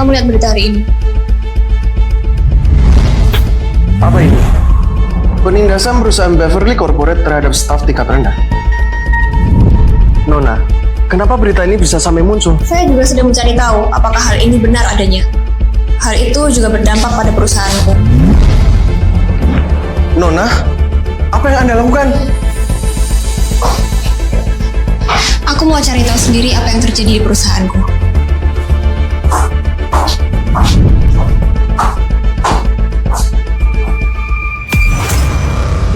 kamu lihat berita hari ini? Apa ini? Penindasan perusahaan Beverly Corporate terhadap staf tingkat rendah. Nona, kenapa berita ini bisa sampai muncul? Saya juga sedang mencari tahu apakah hal ini benar adanya. Hal itu juga berdampak pada perusahaanku. Nona, apa yang Anda lakukan? Aku mau cari tahu sendiri apa yang terjadi di perusahaanku.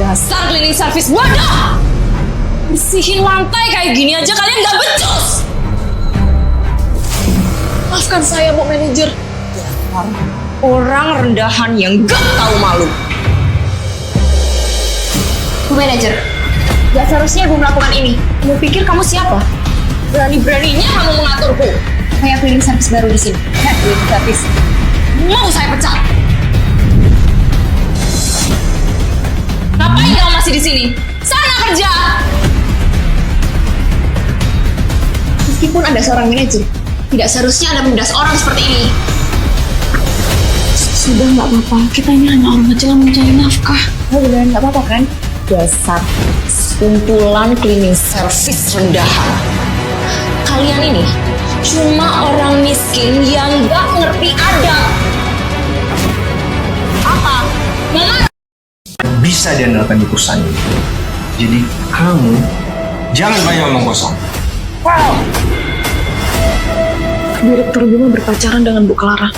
Dasar cleaning service bodoh! Bersihin lantai kayak gini aja kalian gak becus! Maafkan saya, Bu Manajer. Orang rendahan yang gak tahu malu. Bu Manajer, gak seharusnya Ibu melakukan ini. Kamu pikir kamu siapa? Berani-beraninya kamu mengaturku. Saya cleaning service baru di sini. Cleaning service. Mau saya pecat? Ngapain kamu masih di sini? Sana kerja! Meskipun Anda seorang manajer, tidak seharusnya Anda menindas orang seperti ini. Sudah nggak apa-apa, kita ini hanya orang kecil yang mencari nafkah. Oh beneran nggak apa-apa kan? Dasar kumpulan cleaning service rendahan. Kalian ini cuma orang miskin yang nggak ngerti adab. Apa? Mama? Bisa diandalkan di perusahaan ini. Jadi kamu jangan banyak ngomong kosong. Direktur Bima berpacaran dengan Bu Clara.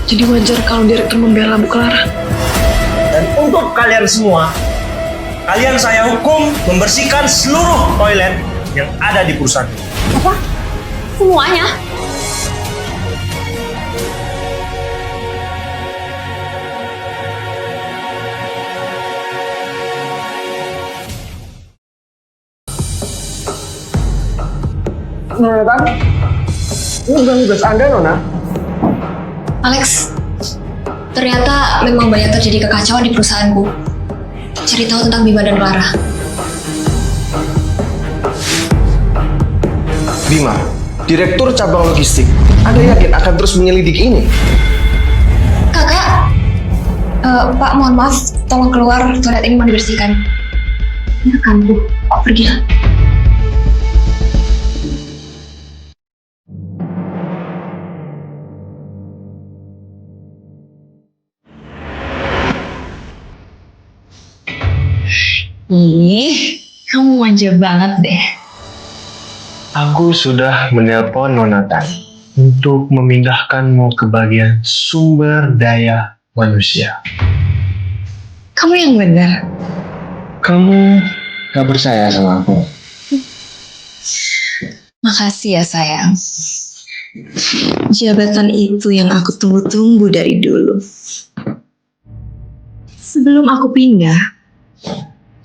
Jadi wajar kalau direktur membela Bu Clara. Dan untuk kalian semua, kalian saya hukum membersihkan seluruh toilet yang ada di perusahaan ini. Apa? Semuanya? Nona, kan? Ini bukan tugas Anda, Nona. Alex, ternyata memang banyak terjadi kekacauan di perusahaanku. Cari tahu tentang Bima dan Clara. Bima, Direktur Cabang Logistik. Anda yakin akan terus menyelidiki ini? Kakak, Pak mohon maaf, tolong keluar, toilet ini mau dibersihkan. Ya kan, Bu. Pak, pergilah. Ih, kamu manja banget deh. Aku sudah menelpon Nona Tan untuk memindahkanmu ke bagian sumber daya manusia. Kamu yang benar. Kamu gak percaya sama aku? Makasih ya sayang. Jabatan itu yang aku tunggu-tunggu dari dulu. Sebelum aku pindah,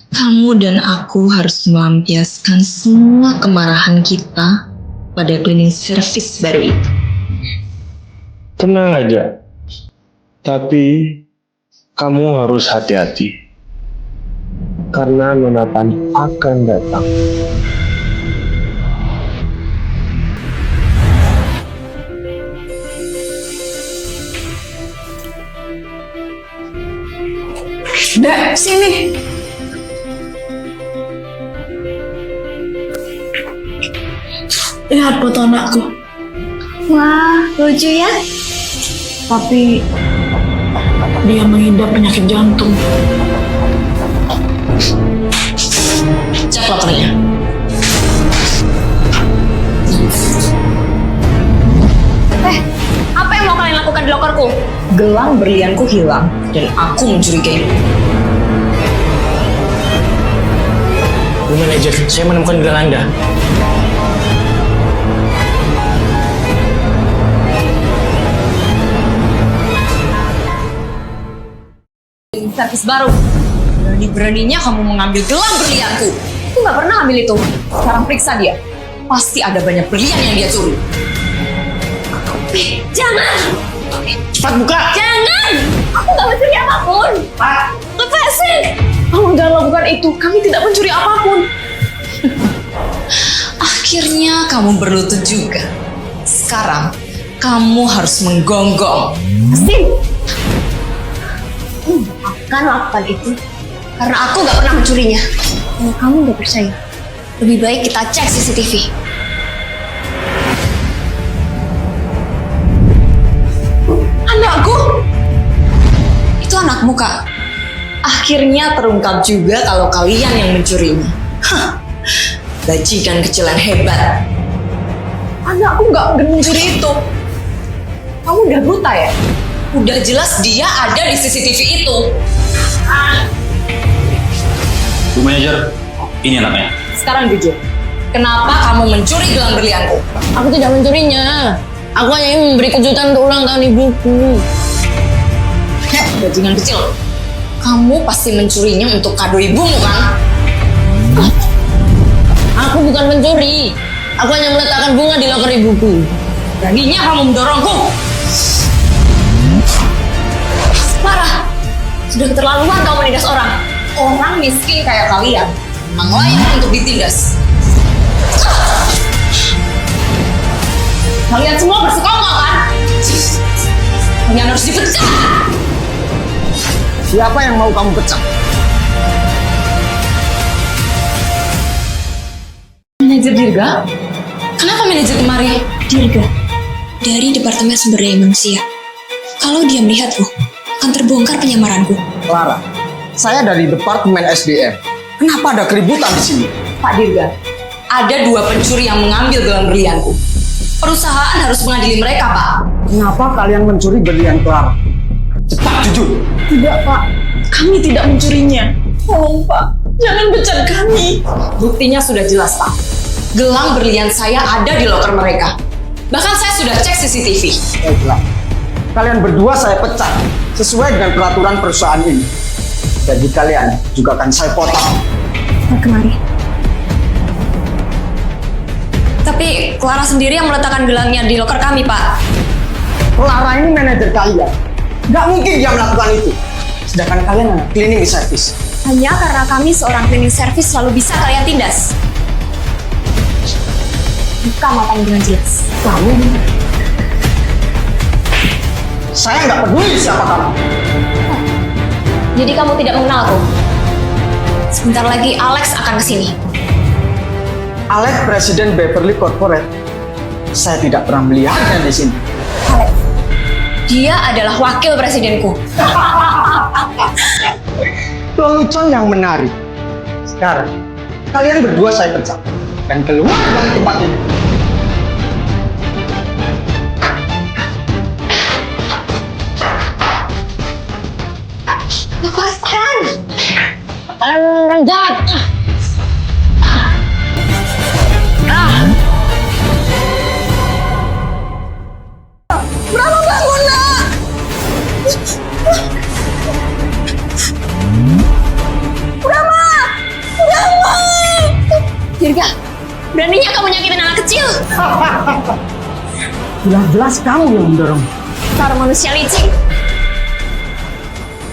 kamu dan aku harus melampiaskan semua kemarahan kita pada cleaning service baru itu. Tenang aja. Tapi kamu harus hati-hati. Karena Nona Tan akan datang. Dek, sini. Lihat foto anakku. Wah, lucu ya? Tapi dia mengidap penyakit jantung. Cek lokernya. Apa yang mau kalian lakukan di lokerku? Gelang berlianku hilang dan aku mencurigainya. Bu Manajer, saya menemukan gelang Anda. Servis baru. Berani-beraninya kamu mengambil gelang berlianku. Aku nggak pernah ambil itu. Sekarang periksa dia. Pasti ada banyak berlian yang dia curi. Jangan! Cepat buka! Jangan! Aku nggak mencuri apapun. Lepasin! Tolong jangan lakukan itu. Kami tidak mencuri apapun. Akhirnya kamu berlutut juga. Sekarang, kamu harus menggonggong. Pasti akan lakukan itu karena aku gak pernah mencurinya. Kalau kamu gak percaya, lebih baik kita cek CCTV. Anakku? Itu anakmu, Kak. Akhirnya terungkap juga kalau kalian yang mencurinya. Hah, bajingan kecil yang hebat. Anakku nggak mencuri itu. Kamu udah buta ya? Udah jelas dia ada di CCTV itu. Bu Manajer, ini anaknya. Sekarang jujur, kenapa kamu mencuri gelang berlianku? Aku tidak mencurinya. Aku hanya ingin memberi kejutan untuk ulang tahun ibuku. Heh, bajingan kecil. Kamu pasti mencurinya untuk kado ibumu, kan? Aku bukan pencuri. Aku hanya meletakkan bunga di loker ibuku. Beraninya kamu mendorongku. Parah, sudah keterlaluan kamu menindas orang. Orang miskin kayak kalian memang layak untuk ditindas. Kalian semua bersekongkol, kan? Kalian harus dipecat. Siapa yang mau kamu pecat? Manajer Dirga? Kenapa manajer kemari? Dirga, dari Departemen Sumber Daya Manusia. Kalau dia melihatku, akan terbongkar penyamaranku. Clara, saya dari Departemen SDM. Kenapa ada keributan di sini? Pak Dirga, ada 2 pencuri yang mengambil gelang berlianku. Perusahaan harus mengadili mereka, Pak. Kenapa kalian mencuri berlian Clara? Cepat jujur. Tidak, Pak. Kami tidak mencurinya. Tolong, Pak. Jangan pecat kami. Buktinya sudah jelas, Pak. Gelang berlian saya ada di loker mereka. Bahkan saya sudah cek CCTV. Baiklah. Kalian berdua saya pecat sesuai dengan peraturan perusahaan ini. Jadi kalian juga akan saya potong. Kemari. Tapi Clara sendiri yang meletakkan gelangnya di loker kami, Pak. Clara ini manajer kalian. Nggak mungkin dia melakukan itu. Sedangkan kalian anak cleaning service. Hanya karena kami seorang cleaning service selalu bisa kalian tindas. Buka matamu dengan jelas. Kamu? Saya nggak peduli siapa kamu. Jadi kamu tidak mengenalku? Sebentar lagi Alex akan kesini. Alex Presiden Beverly Corporate. Saya tidak pernah melihatnya di sini. Alex, dia adalah wakil presidenku. Lelucon yang menarik. Sekarang, kalian berdua saya pecat. Dan keluar dari tempat ini. Lepaskan! Kalian jahat. Dirga, beraninya kamu nyakitin anak kecil. Jelas-jelas kamu yang mendorong. Para manusia licik.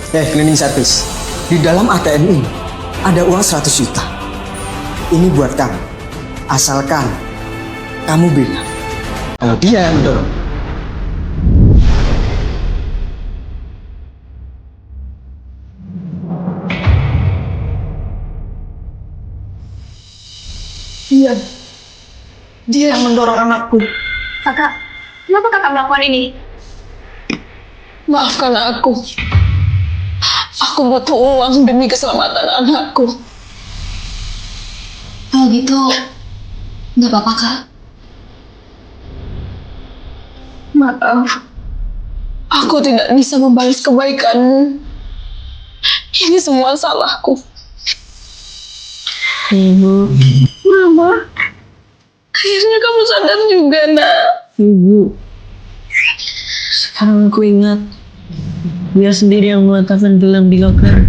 Cleaning service. Di dalam ATM ini ada uang 100 juta. Ini buat kamu. Asalkan kamu bilang kalau dia yang mendorong. Dia yang mendorong anakku. Kakak, kenapa kakak melakukan ini? Maafkan aku. Aku butuh uang demi keselamatan anakku. Kalau gitu, nggak apa-apa, Kak. Maaf. Aku tidak bisa membalas kebaikan. Ini semua salahku. Ibu, Mama, akhirnya kamu sadar juga, nak. Ibu. Sekarang aku ingat. Dia sendiri yang meletakkan gelang di loker.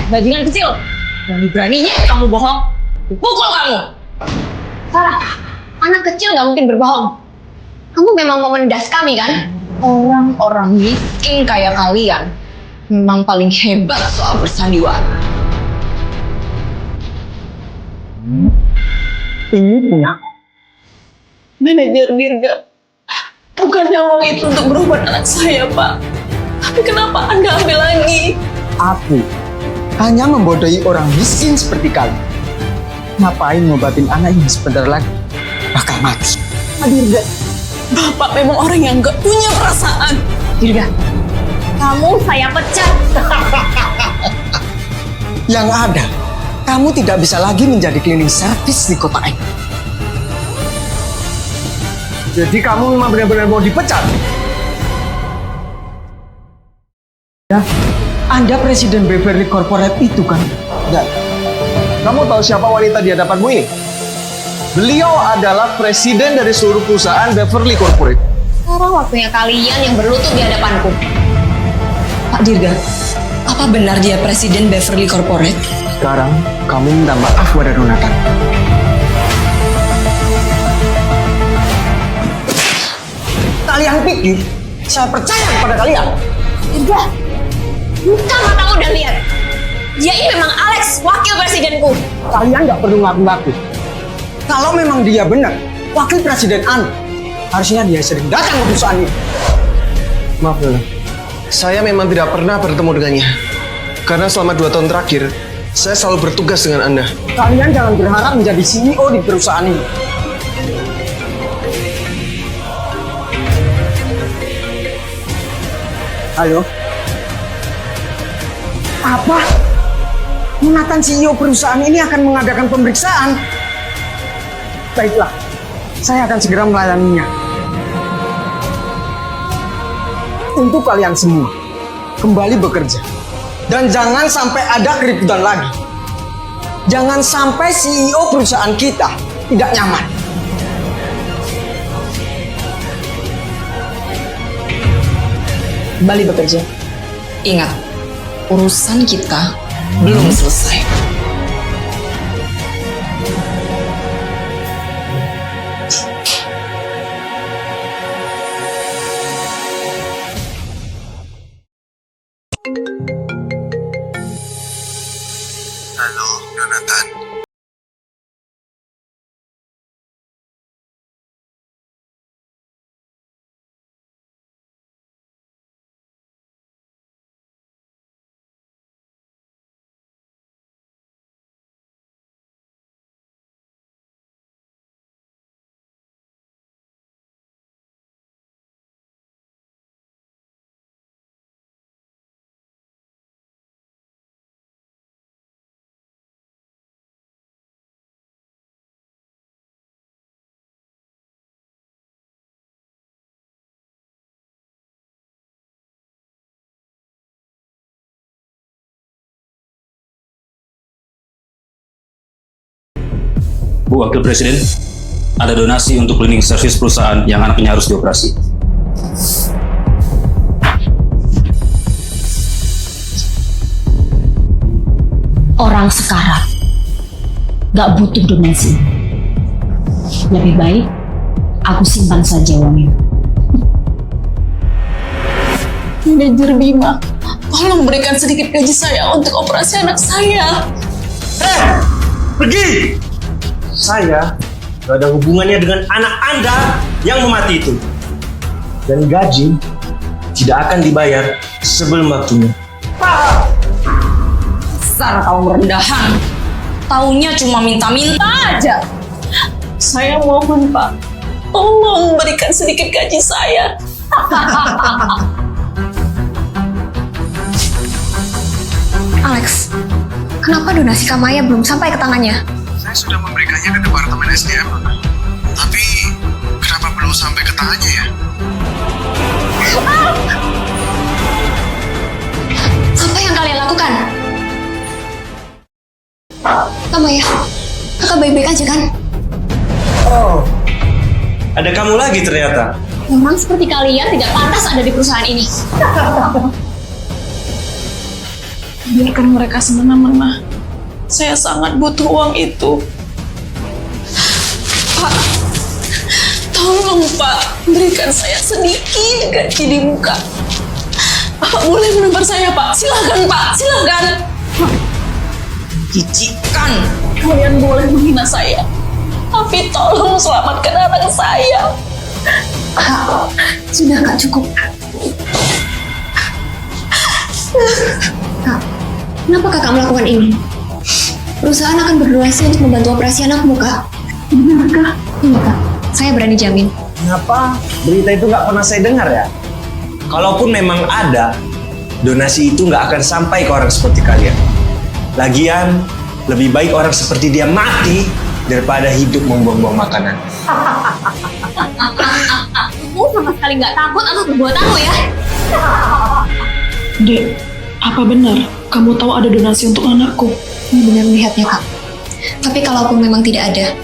Bajingan kecil. Berani-beraninya kamu bohong. Pukul kamu. Sarah, anak kecil nggak mungkin berbohong. Kamu memang mau menindas kami, kan? Orang-orang miskin kayak kalian memang paling hebat soal bersandiwara. Ini punya. Manajer Dirga, Bukannya uang itu untuk berobat anak saya, Pak. Tapi kenapa Anda ambil lagi? Aku hanya membodohi orang miskin seperti kalian. Ngapain ngobatin anak yang sebentar lagi bakal mati? Pak Dirga, Bapak memang orang yang gak punya perasaan. Dirga, kamu saya pecat. Yang ada, kamu tidak bisa lagi menjadi cleaning service di kota ini. Jadi kamu memang benar-benar mau dipecat? Ya, Anda presiden Beverly Corporate itu kan? Enggak. Kamu tahu siapa wanita di hadapanmu ini? Beliau adalah presiden dari seluruh perusahaan Beverly Corporate. Sekarang waktunya kalian yang berlutut di hadapanku. Pak Dirga, apa benar dia presiden Beverly Corporate? Sekarang kamu minta maaf pada Donatan. Kalian pikir saya percaya kepada kalian? Dirga, buka matamu dan lihat. Dia ini memang Alex, wakil presidenku. Kalian nggak perlu ngaku-ngaku. Kalau memang dia benar, wakil presiden Anda, harusnya dia sering datang ke perusahaan ini. Maaf, Nona. Saya memang tidak pernah bertemu dengannya. Karena selama 2 tahun terakhir, saya selalu bertugas dengan Anda. Kalian jangan berharap menjadi CEO di perusahaan ini. Halo? Apa? Donatan CEO perusahaan ini akan mengadakan pemeriksaan? Baiklah, saya akan segera melayaninya. Untuk kalian semua, kembali bekerja. Dan jangan sampai ada keributan lagi. Jangan sampai CEO perusahaan kita tidak nyaman. Kembali bekerja. Ingat, urusan kita belum selesai. Halo, Jonathan. Bu Wakil Presiden, ada donasi untuk cleaning service perusahaan yang anaknya harus dioperasi. Orang sekarang gak butuh donasi. Lebih baik aku simpan saja uangnya. Manajer Bima, tolong berikan sedikit gaji saya untuk operasi anak saya. Pergi! Saya gak ada hubungannya dengan anak Anda yang memati itu. Dan gaji tidak akan dibayar sebelum waktunya. Dasar kaum rendahan. Taunya cuma minta-minta aja. Saya mohon, Pak. Tolong berikan sedikit gaji saya. Alex, kenapa donasi Kamaya belum sampai ke tangannya? Saya sudah memberikannya ke Departemen SDM, tapi kenapa belum sampai ke tangannya ya? Apa yang kalian lakukan? Kamaya, kakak baik-baik aja kan? Oh, ada kamu lagi ternyata. Memang seperti kalian tidak pantas ada di perusahaan ini. Biarkan mereka semena-mena. Saya sangat butuh uang itu. Pak, tolong Pak, berikan saya sedikit gaji di muka. Bapak boleh menampar saya, Pak. Silakan, Pak, silakan. Jijikkan. Kalian boleh menghina saya, tapi tolong selamatkan anak saya. Kak, sudah Kak, cukup. Kak, kenapa Kakak melakukan ini? Perusahaan akan berdonasi untuk membantu operasi anakmu, Kak. Benarkah? Iya, Kak. Saya berani jamin. Kenapa berita itu nggak pernah saya dengar ya? Kalaupun memang ada, donasi itu nggak akan sampai ke orang seperti kalian. Lagian, lebih baik orang seperti dia mati daripada hidup membuang-buang makanan. Kamu sama sekali nggak takut atas perbuatanmu ya? Dek, apa benar kamu tahu ada donasi untuk anakku? Ini benar melihatnya, Kak. Tapi kalaupun memang tidak ada,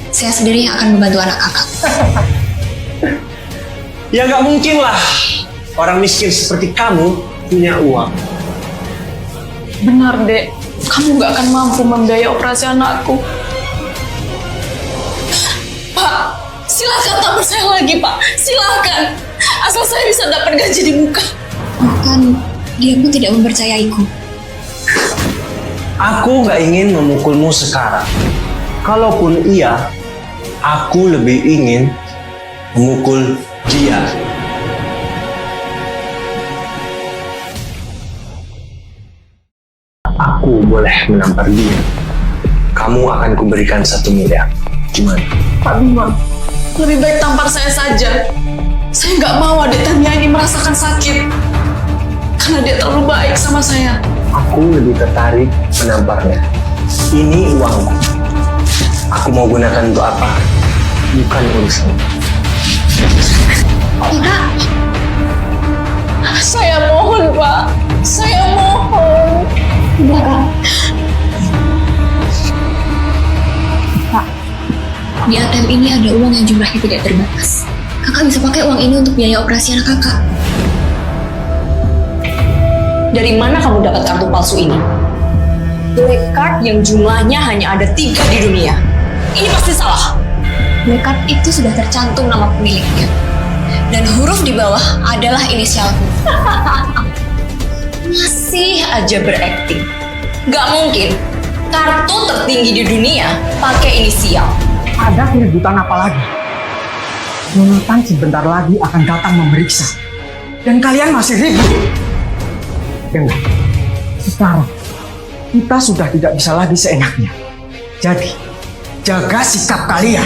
saya sendiri yang akan membantu anak Kakak. Ya nggak mungkin lah. Orang miskin seperti kamu punya uang. Benar, Dek. Kamu nggak akan mampu membiayai operasi anakku. Pak, silakan tabur saya lagi, Pak. Silakan. Asal saya bisa dapat gaji di muka. Bahkan dia pun tidak mempercayaiku. Aku nggak ingin memukulmu sekarang. Kalaupun iya, aku lebih ingin memukul dia. Aku boleh menampar dia. Kamu akan kuberikan 1 miliar. Gimana? Pak Bima, lebih baik tampar saya saja. Saya nggak mau adik Tania ini merasakan sakit. Karena dia terlalu baik sama saya. Aku lebih tertarik menamparnya. Ini uangku. Aku mau gunakan untuk apa? Bukan urusan. Kak, Saya mohon, Pak. Saya mohon. udah Kak. Pak, di ATM ini ada uang yang jumlahnya tidak terbatas. Kakak bisa pakai uang ini untuk biaya operasi anak Kakak. Dari mana kamu dapat kartu palsu ini? Black card yang jumlahnya hanya ada 3 di dunia. Ini pasti salah. Black card itu sudah tercantum nama pemiliknya. Dan huruf di bawah adalah inisialku. Masih aja berakting. Gak mungkin. Kartu tertinggi di dunia pakai inisial. Ada keributan apa lagi? Jonathan sebentar lagi akan datang memeriksa. Dan kalian masih ribut. Dengar, sekarang kita sudah tidak bisa lagi seenaknya. Jadi, jaga sikap kalian.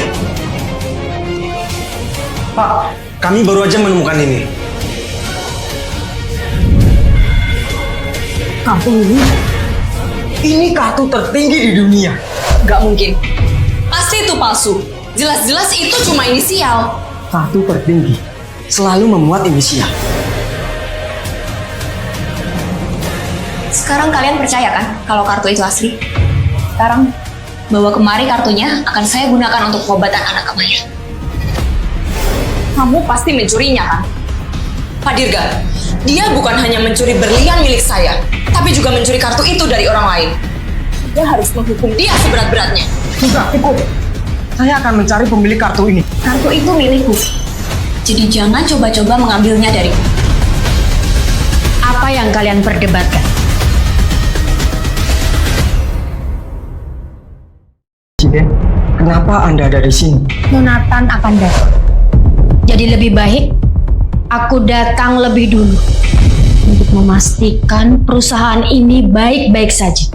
Pak, kami baru aja menemukan ini. Kartu ini kartu tertinggi di dunia. Gak mungkin. Pasti itu palsu. Jelas-jelas itu cuma inisial. Kartu tertinggi selalu memuat inisial. Sekarang kalian percaya kan kalau kartu itu asli? Sekarang bawa kemari kartunya, akan saya gunakan untuk pengobatan anak Maya. Kamu pasti mencurinya kan? Pak Dirga, dia bukan hanya mencuri berlian milik saya, tapi juga mencuri kartu itu dari orang lain. Dia harus menghukum dia seberat-beratnya. Sudah, cukup. Saya akan mencari pemilik kartu ini. Kartu itu milikku. Jadi jangan coba-coba mengambilnya dariku. Apa yang kalian perdebatkan? Presiden, kenapa Anda ada di sini? Jonathan akan datang. Jadi lebih baik aku datang lebih dulu untuk memastikan perusahaan ini baik-baik saja.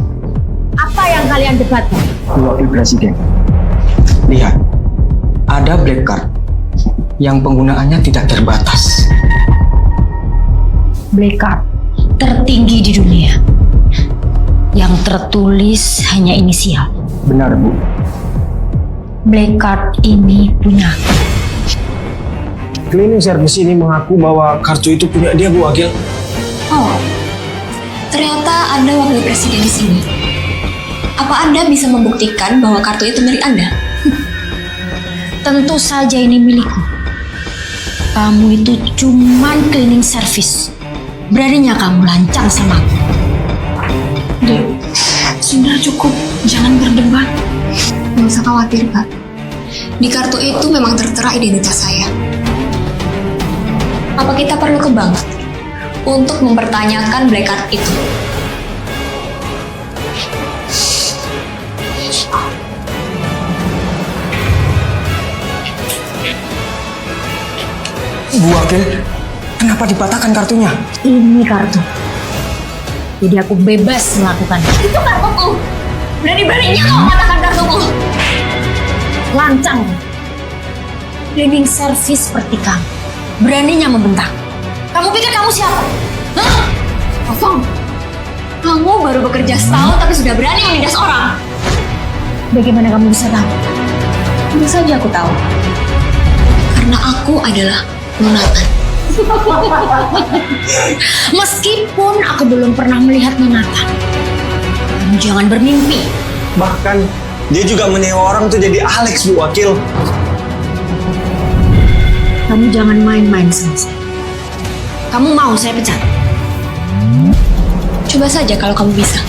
Apa yang kalian debatkan? Wakil Presiden, lihat, ada black card yang penggunaannya tidak terbatas. Black card tertinggi di dunia. Yang tertulis hanya inisial. Benar, Bu. Black card ini punya. Cleaning service ini mengaku bahwa kartu itu punya dia, Bu Agil. Oh, ternyata Anda wakil presiden di sini. Apa Anda bisa membuktikan bahwa kartu itu milik Anda? Tentu saja ini milikku. Kamu itu cuman cleaning service. Beraninya kamu lancang sama aku. Dek, sudah cukup. Jangan berdebat. Nggak usah khawatir, Pak. Di kartu itu memang tertera identitas saya. Apa kita perlu ke bank untuk mempertanyakan black card itu? Bu Wakil, kenapa dipatahkan kartunya? Ini kartu. Jadi aku bebas melakukannya. Itu kartuku. Berani-beraninya kau patahkan kartuku. Lancang. Cleaning service seperti kamu. Beraninya membentak. Kamu pikir kamu siapa? Hah? Kosong. Kamu baru bekerja setahun tapi sudah berani menindas orang. Bagaimana kamu bisa tahu? Tentu saja aku tahu. Karena aku adalah Nonatan. Meskipun aku belum pernah melihat Nonatan. Kamu jangan bermimpi. Bahkan dia juga menyewa orang tuh jadi Alex, Bu Wakil. Kamu jangan main-main sama saya. Kamu mau saya pecat? Coba saja kalau kamu bisa.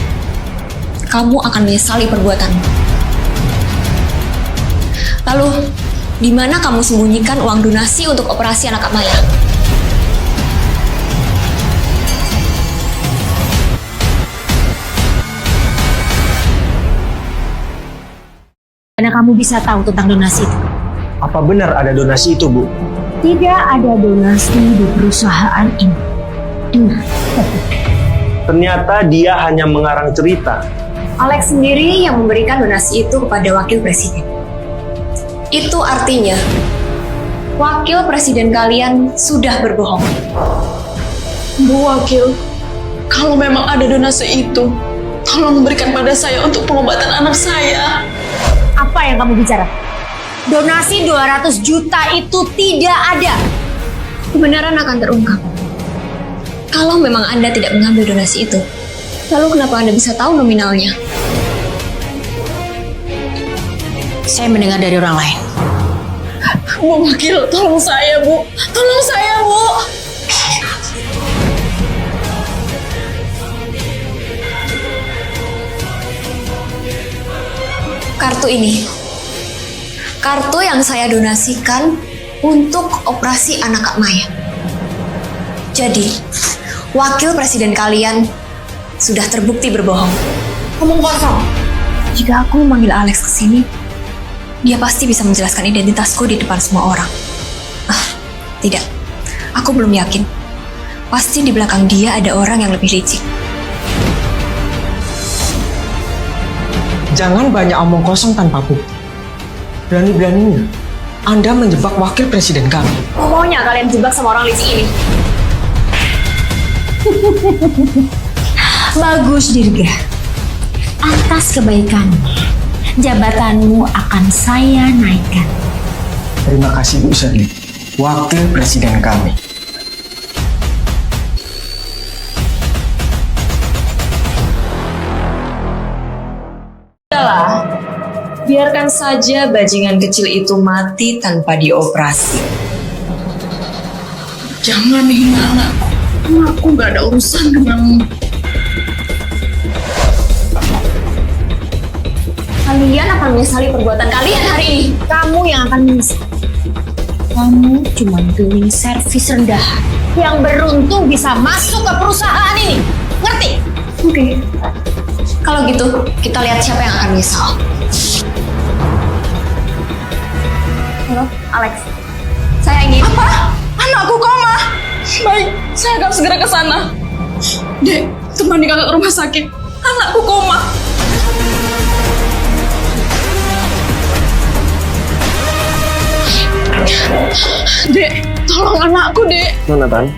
Kamu akan menyesali perbuatanmu. Lalu, di mana kamu sembunyikan uang donasi untuk operasi anak Kak Maya? Karena kamu bisa tahu tentang donasi itu. Apa benar ada donasi itu, Bu? Tidak ada donasi di perusahaan ini. Ternyata dia hanya mengarang cerita. Alex sendiri yang memberikan donasi itu kepada wakil presiden. Itu artinya, wakil presiden kalian sudah berbohong. Bu Wakil, kalau memang ada donasi itu, tolong berikan pada saya untuk pengobatan anak saya. Apa yang kamu bicara? Donasi 200 juta itu tidak ada. Kebenaran akan terungkap. Kalau memang Anda tidak mengambil donasi itu, lalu kenapa Anda bisa tahu nominalnya? Saya mendengar dari orang lain. Bu Wakil, tolong saya, Bu. Tolong saya, Bu. Kartu ini. Kartu yang saya donasikan untuk operasi anak Kak Maya. Jadi, wakil presiden kalian sudah terbukti berbohong. Ngomong kosong. Jika aku memanggil Alex ke sini, dia pasti bisa menjelaskan identitasku di depan semua orang. Tidak. Aku belum yakin. Pasti di belakang dia ada orang yang lebih licik. Jangan banyak omong kosong tanpa bukti. Berani-beraninya Anda menjebak wakil presiden kami. Maunya kalian jebak sama orang licik ini? Bagus, Dirga. Atas kebaikanmu, jabatanmu akan saya naikkan. Terima kasih Bu Sherly, wakil presiden kami. Biarkan saja bajingan kecil itu mati tanpa dioperasi. Jangan hina anakku. Anakku gak ada urusan denganmu. Kalian akan menyesali perbuatan kalian hari ini. Kamu yang akan menyesal. Kamu cuma cleaning service rendahan yang beruntung bisa masuk ke perusahaan ini. Ngerti? Oke. Kalau gitu, kita lihat siapa yang akan menyesal. Halo, Alex. Saya ingin... Apa? Anakku koma? Baik, saya akan segera ke sana. Dek, temani kakak ke rumah sakit. Anakku koma. Dek, tolong anakku, Dek. Nonatan,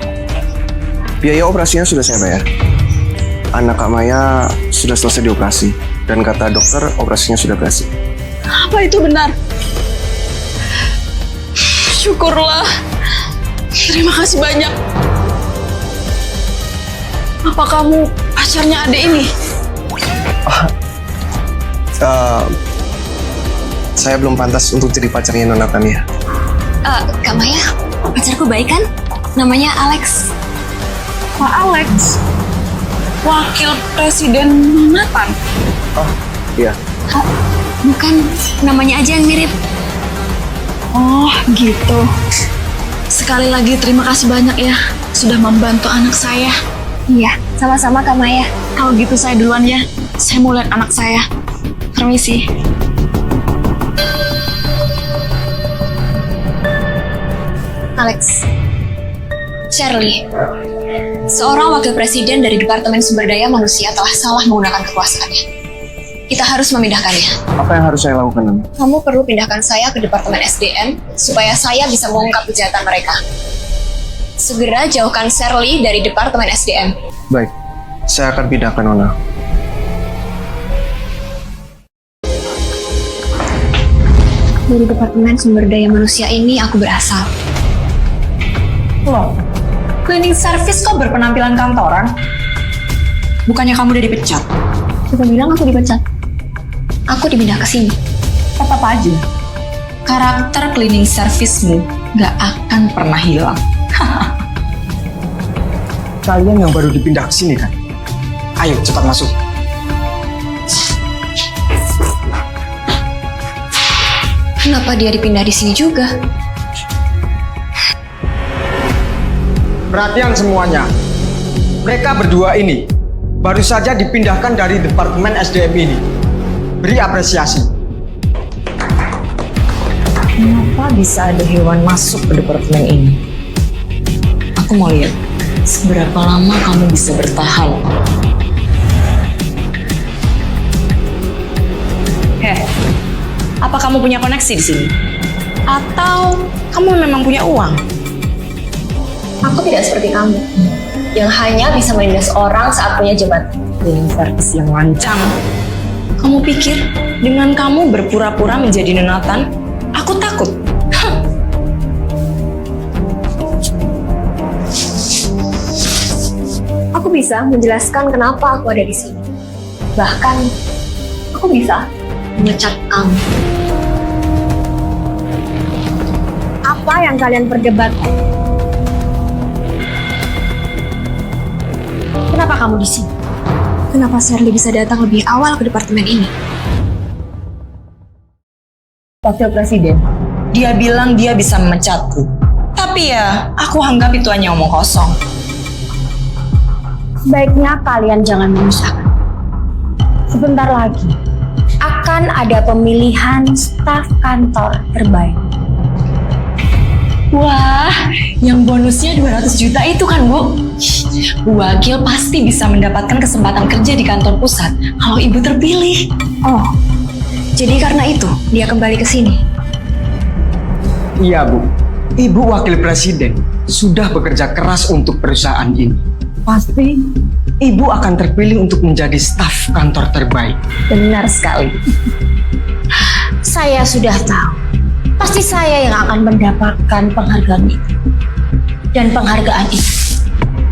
biaya operasinya sudah saya bayar. Anak Kak Maya sudah selesai dioperasi. Dan kata dokter, operasinya sudah berhasil. Apa itu benar? Syukurlah. Terima kasih banyak. Apa kamu pacarnya adik ini? Saya belum pantas untuk jadi pacarnya Nona Tania. Kak Maya, pacarku baik kan? Namanya Alex. Pak Alex, wakil presiden Nonatan. Oh, iya. Bukan, namanya aja yang mirip. Oh, gitu. Sekali lagi terima kasih banyak ya sudah membantu anak saya. Iya, sama-sama Kak Maya. Kalau gitu saya duluan ya. Saya mau lihat anak saya. Permisi. Alex, Shirley, seorang wakil presiden dari Departemen Sumber Daya Manusia telah salah menggunakan kekuasaannya. Kita harus memindahkannya. Apa yang harus saya lakukan, Nana? Kamu perlu pindahkan saya ke Departemen SDM supaya saya bisa mengungkap kejahatan mereka. Segera jauhkan Shirley dari Departemen SDM. Baik, saya akan pindahkan Nona. Dari Departemen Sumber Daya Manusia ini aku berasal. Loh, cleaning service kok berpenampilan kantoran? Bukannya kamu udah dipecat? Siapa bilang aku dipecat? Aku dipindah ke sini. Tetap aja, karakter cleaning service-mu gak akan pernah hilang. Kalian yang baru dipindah ke sini kan? Ayo cepat masuk. Kenapa dia dipindah di sini juga? Perhatian semuanya. Mereka berdua ini baru saja dipindahkan dari Departemen SDM ini. Beri apresiasi. Kenapa bisa ada hewan masuk ke departemen ini? Aku mau lihat seberapa lama kamu bisa bertahan. Apa kamu punya koneksi di sini? Atau kamu memang punya uang? Aku tidak seperti kamu, yang hanya bisa menindas orang saat punya jabatan. Cleaning service yang lancang. Kamu pikir dengan kamu berpura-pura menjadi Nonatan, aku takut? Aku bisa menjelaskan kenapa aku ada di sini. Bahkan, aku bisa memecat kamu. Apa yang kalian perdebatkan? Kenapa kamu di sini? Kenapa Shirley bisa datang lebih awal ke departemen ini? Wakil Presiden, dia bilang dia bisa memecatku. Tapi ya, aku anggap itu hanya omong kosong. Sebaiknya kalian jangan menyusahkan. Sebentar lagi akan ada pemilihan staf kantor terbaik. Wah, yang bonusnya 200 juta itu kan, Bu? Wakil pasti bisa mendapatkan kesempatan kerja di kantor pusat kalau Ibu terpilih. Oh, jadi karena itu dia kembali ke sini. Iya, Bu. Ibu Wakil Presiden sudah bekerja keras untuk perusahaan ini. Pasti Ibu akan terpilih untuk menjadi staf kantor terbaik. Benar sekali. Saya sudah tahu. Pasti saya yang akan mendapatkan penghargaan itu. Dan penghargaan itu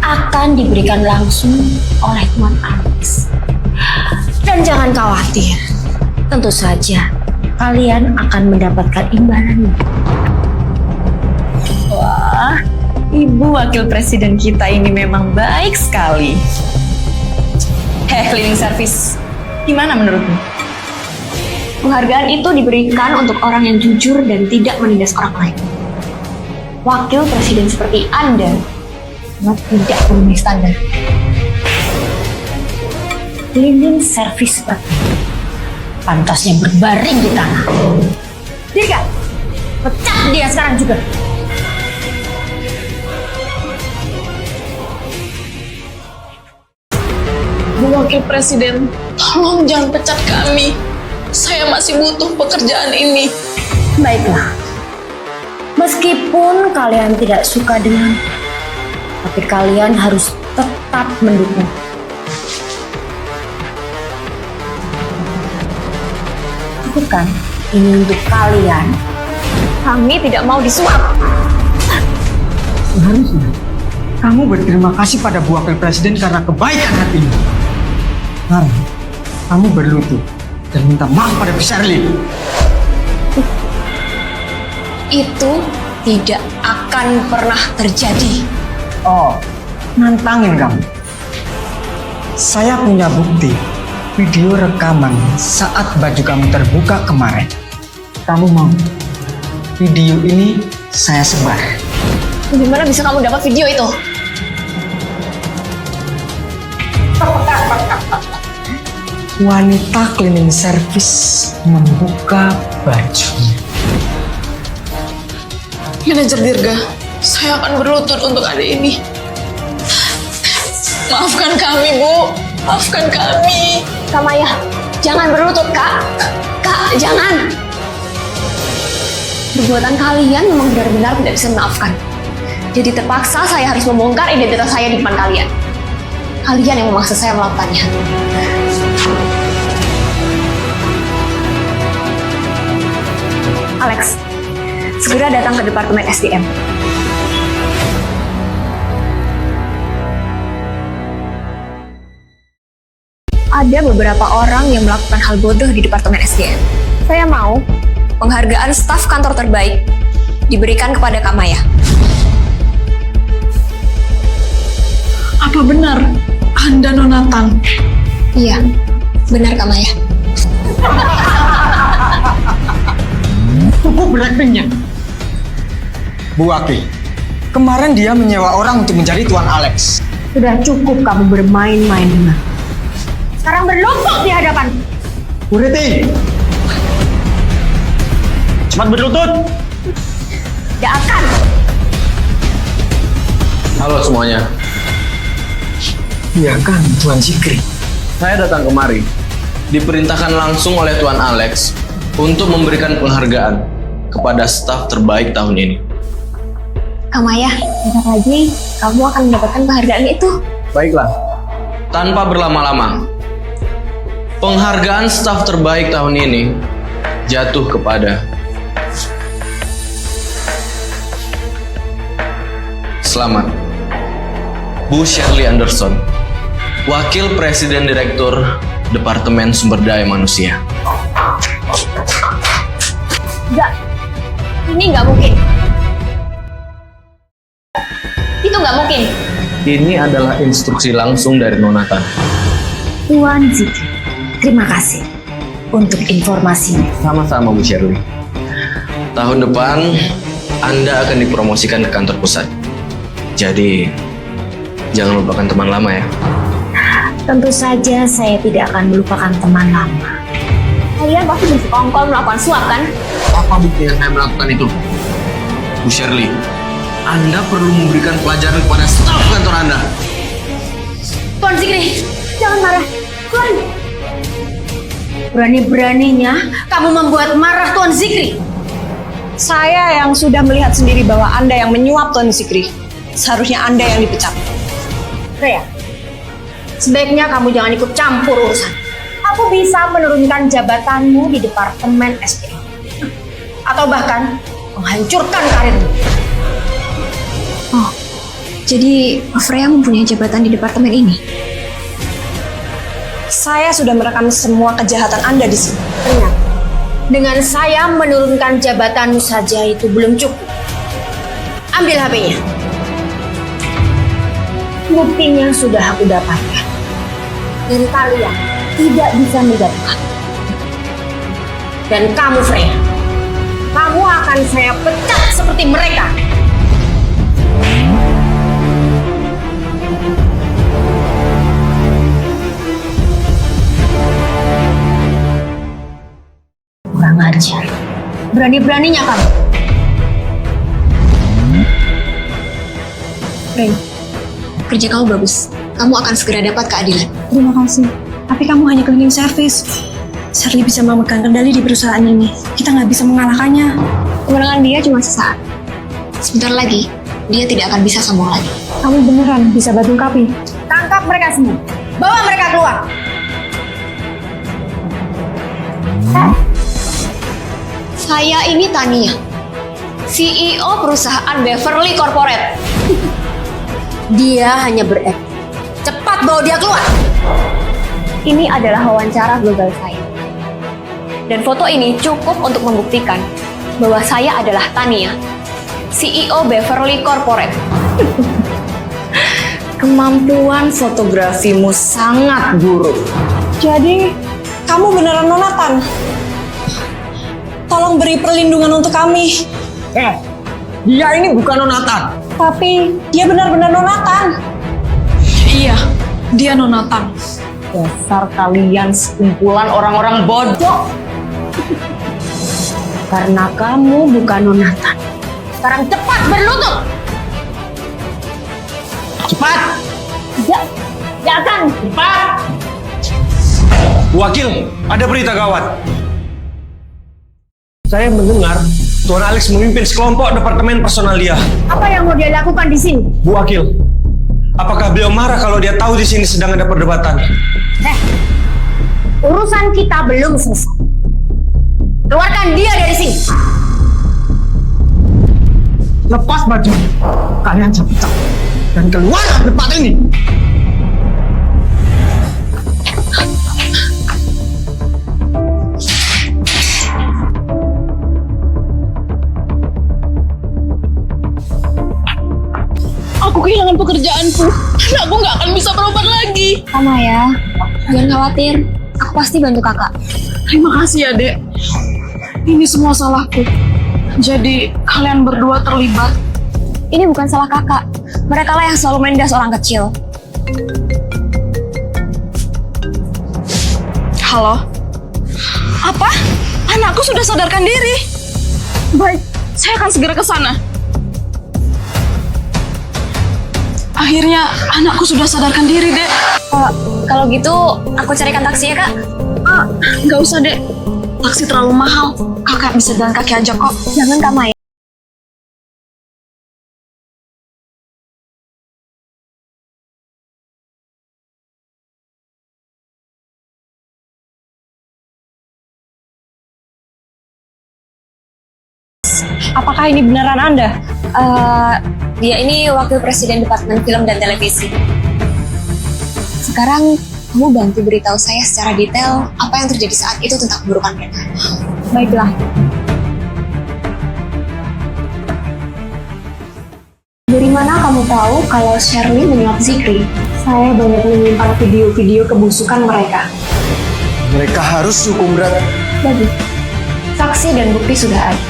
akan diberikan langsung oleh Tuan Alex. Dan jangan khawatir. Tentu saja kalian akan mendapatkan imbalannya. Wah, Ibu Wakil Presiden kita ini memang baik sekali. Cleaning service, gimana menurutmu? Penghargaan itu diberikan untuk orang yang jujur dan tidak menindas orang lain. Wakil presiden seperti Anda sangat tidak memenuhi standar. Cleaning service seperti itu pantasnya berbaring di tanah. Dika, pecat dia sekarang juga. Bu Wakil Presiden, tolong jangan pecat kami. Saya masih butuh pekerjaan ini. Baiklah, meskipun kalian tidak suka dengan, tapi kalian harus tetap mendukung. Bukan ini untuk kalian. Kami tidak mau disuap. Seharusnya kamu berterima kasih pada Bu Wakil Presiden karena kebaikan hatimu. Sekarang kamu berlutut dan minta maaf pada Shirley. Itu tidak akan pernah terjadi. Oh, nantangin kamu. Saya punya bukti video rekaman saat baju kamu terbuka kemarin. Kamu mau video ini saya sebar? Gimana bisa kamu dapat video itu? Wanita cleaning service membuka bajunya. Manajer Dirga, Saya akan berlutut untuk adik ini. Maafkan kami, Bu. Maafkan kami. Kak Maya, jangan berlutut, Kak. Kak, jangan. Perbuatan kalian memang benar-benar tidak bisa memaafkan. Jadi terpaksa saya harus membongkar identitas saya di depan kalian. Kalian yang memaksa saya melakukannya. Alex, segera datang ke Departemen SDM. Ada beberapa orang yang melakukan hal bodoh di Departemen SDM. Saya mau penghargaan staf kantor terbaik diberikan kepada Kak Maya. Apa benar Anda Nona Tang? Iya, benar Kak Maya. Cukup beraktingnya. Bu Wakil, kemarin dia menyewa orang untuk menjadi Tuan Alex. Sudah cukup kamu bermain-main dengan. Sekarang berlutut di hadapan. Bu Reti, Cepat berlutut. Tidak akan. Halo semuanya. iya kan Tuan Zikri. Saya datang kemari diperintahkan langsung oleh Tuan Alex untuk memberikan penghargaan kepada staf terbaik tahun ini. Kak Maya, bentar lagi kamu akan mendapatkan penghargaan itu. Baiklah, tanpa berlama-lama, penghargaan staf terbaik tahun ini jatuh kepada selamat Bu Shirley Anderson, Wakil Presiden Direktur Departemen Sumber Daya Manusia. Enggak, ini nggak mungkin. Itu nggak mungkin. Ini adalah instruksi langsung dari Nona Tan. Tuan Zikri, terima kasih untuk informasinya. Sama-sama Bu Shirley. Tahun depan Anda akan dipromosikan ke kantor pusat. Jadi jangan lupakan teman lama ya. Tentu saja saya tidak akan melupakan teman lama. Kalian pasti bersekongkol melakukan suap kan? Apa buktinya saya melakukan itu? Bu Shirley, Anda perlu memberikan pelajaran kepada staf kantor Anda. Tuan Zikri, jangan marah. Tuan. Berani-beraninya kamu membuat marah Tuan Zikri. Saya yang sudah melihat sendiri bahwa Anda yang menyuap Tuan Zikri. Seharusnya Anda yang dipecat. Freya, sebaiknya kamu jangan ikut campur urusan. Aku bisa menurunkan jabatanmu di Departemen SDM. Atau bahkan menghancurkan karirmu. Oh, jadi Freya mempunyai jabatan di departemen ini. Saya sudah merekam semua kejahatan Anda di sini. Ingat, dengan saya menurunkan jabatanmu saja itu belum cukup. Ambil HP-nya. Buktinya sudah aku dapatkan. Dan kalian tidak bisa menggabungkan. Dan kamu, Freya, kamu akan saya pecat seperti mereka. Kurang ajar. Berani-beraninya kamu. Freya, kerja kamu bagus. Kamu akan segera dapat keadilan. Terima kasih. Tapi kamu hanya cleaning service. Shirley bisa memegang kendali di perusahaan ini. Kita nggak bisa mengalahkannya. Kemenangan dia cuma sesaat. Sebentar lagi, dia tidak akan bisa sombong lagi. Kamu beneran bisa batu kapi. Tangkap mereka semua. Bawa mereka keluar. Saya ini Tania, CEO perusahaan Beverly Corporate. Dia hanya berakting. Cepat bawa dia keluar. Ini adalah wawancara global saya. Dan foto ini cukup untuk membuktikan bahwa saya adalah Tania, CEO Beverly Corporate. Kemampuan fotografimu sangat buruk. Jadi, kamu beneran Nona Tan? Tolong beri perlindungan untuk kami. Dia ini bukan Nona Tan. Tapi, dia benar-benar Nona Tan. Iya, dia Nona Tang. Dasar kalian sekumpulan orang-orang bodoh. Karena kamu bukan Nona Tan. Sekarang cepat berlutut. Cepat! Jangan. Cepat! Wakil, ada berita gawat. Saya mendengar Tuan Alex memimpin sekelompok departemen personal dia. Apa yang mau dia lakukan di sini? Bu Wakil, apakah beliau marah kalau dia tahu di sini sedang ada perdebatan? Urusan kita belum selesai. Keluarkan dia dari sini. Lepas baju. Kalian saya pecat. Dan keluar dari tempat ini. Aku kehilangan pekerjaanku. Anakku nggak akan bisa berobat lagi. Sama ya, jangan khawatir. Aku pasti bantu kakak. Terima kasih ya, Dek. Ini semua salahku. Jadi, kalian berdua terlibat. Ini bukan salah kakak. Mereka lah yang selalu menindas orang kecil. Halo? Apa? Anakku sudah sadarkan diri. Baik, saya akan segera ke sana. Akhirnya, anakku sudah sadarkan diri, Dek. Kalau gitu, aku carikan taksi ya, Kak. Nggak usah, Dek. Taksi terlalu mahal. Kakak bisa jalan kaki aja kok. Jangan, Kak Maya. Apakah ini beneran Anda? Dia ini wakil presiden Departemen Film dan Televisi. Sekarang kamu bantu beritahu saya secara detail apa yang terjadi saat itu tentang keburukan mereka. Baiklah. Dari mana kamu tahu kalau Shirley menyuap Zikri? Saya banyak menyimpan video-video kebusukan mereka. Mereka harus dihukum berat. Bagus. Saksi dan bukti sudah ada.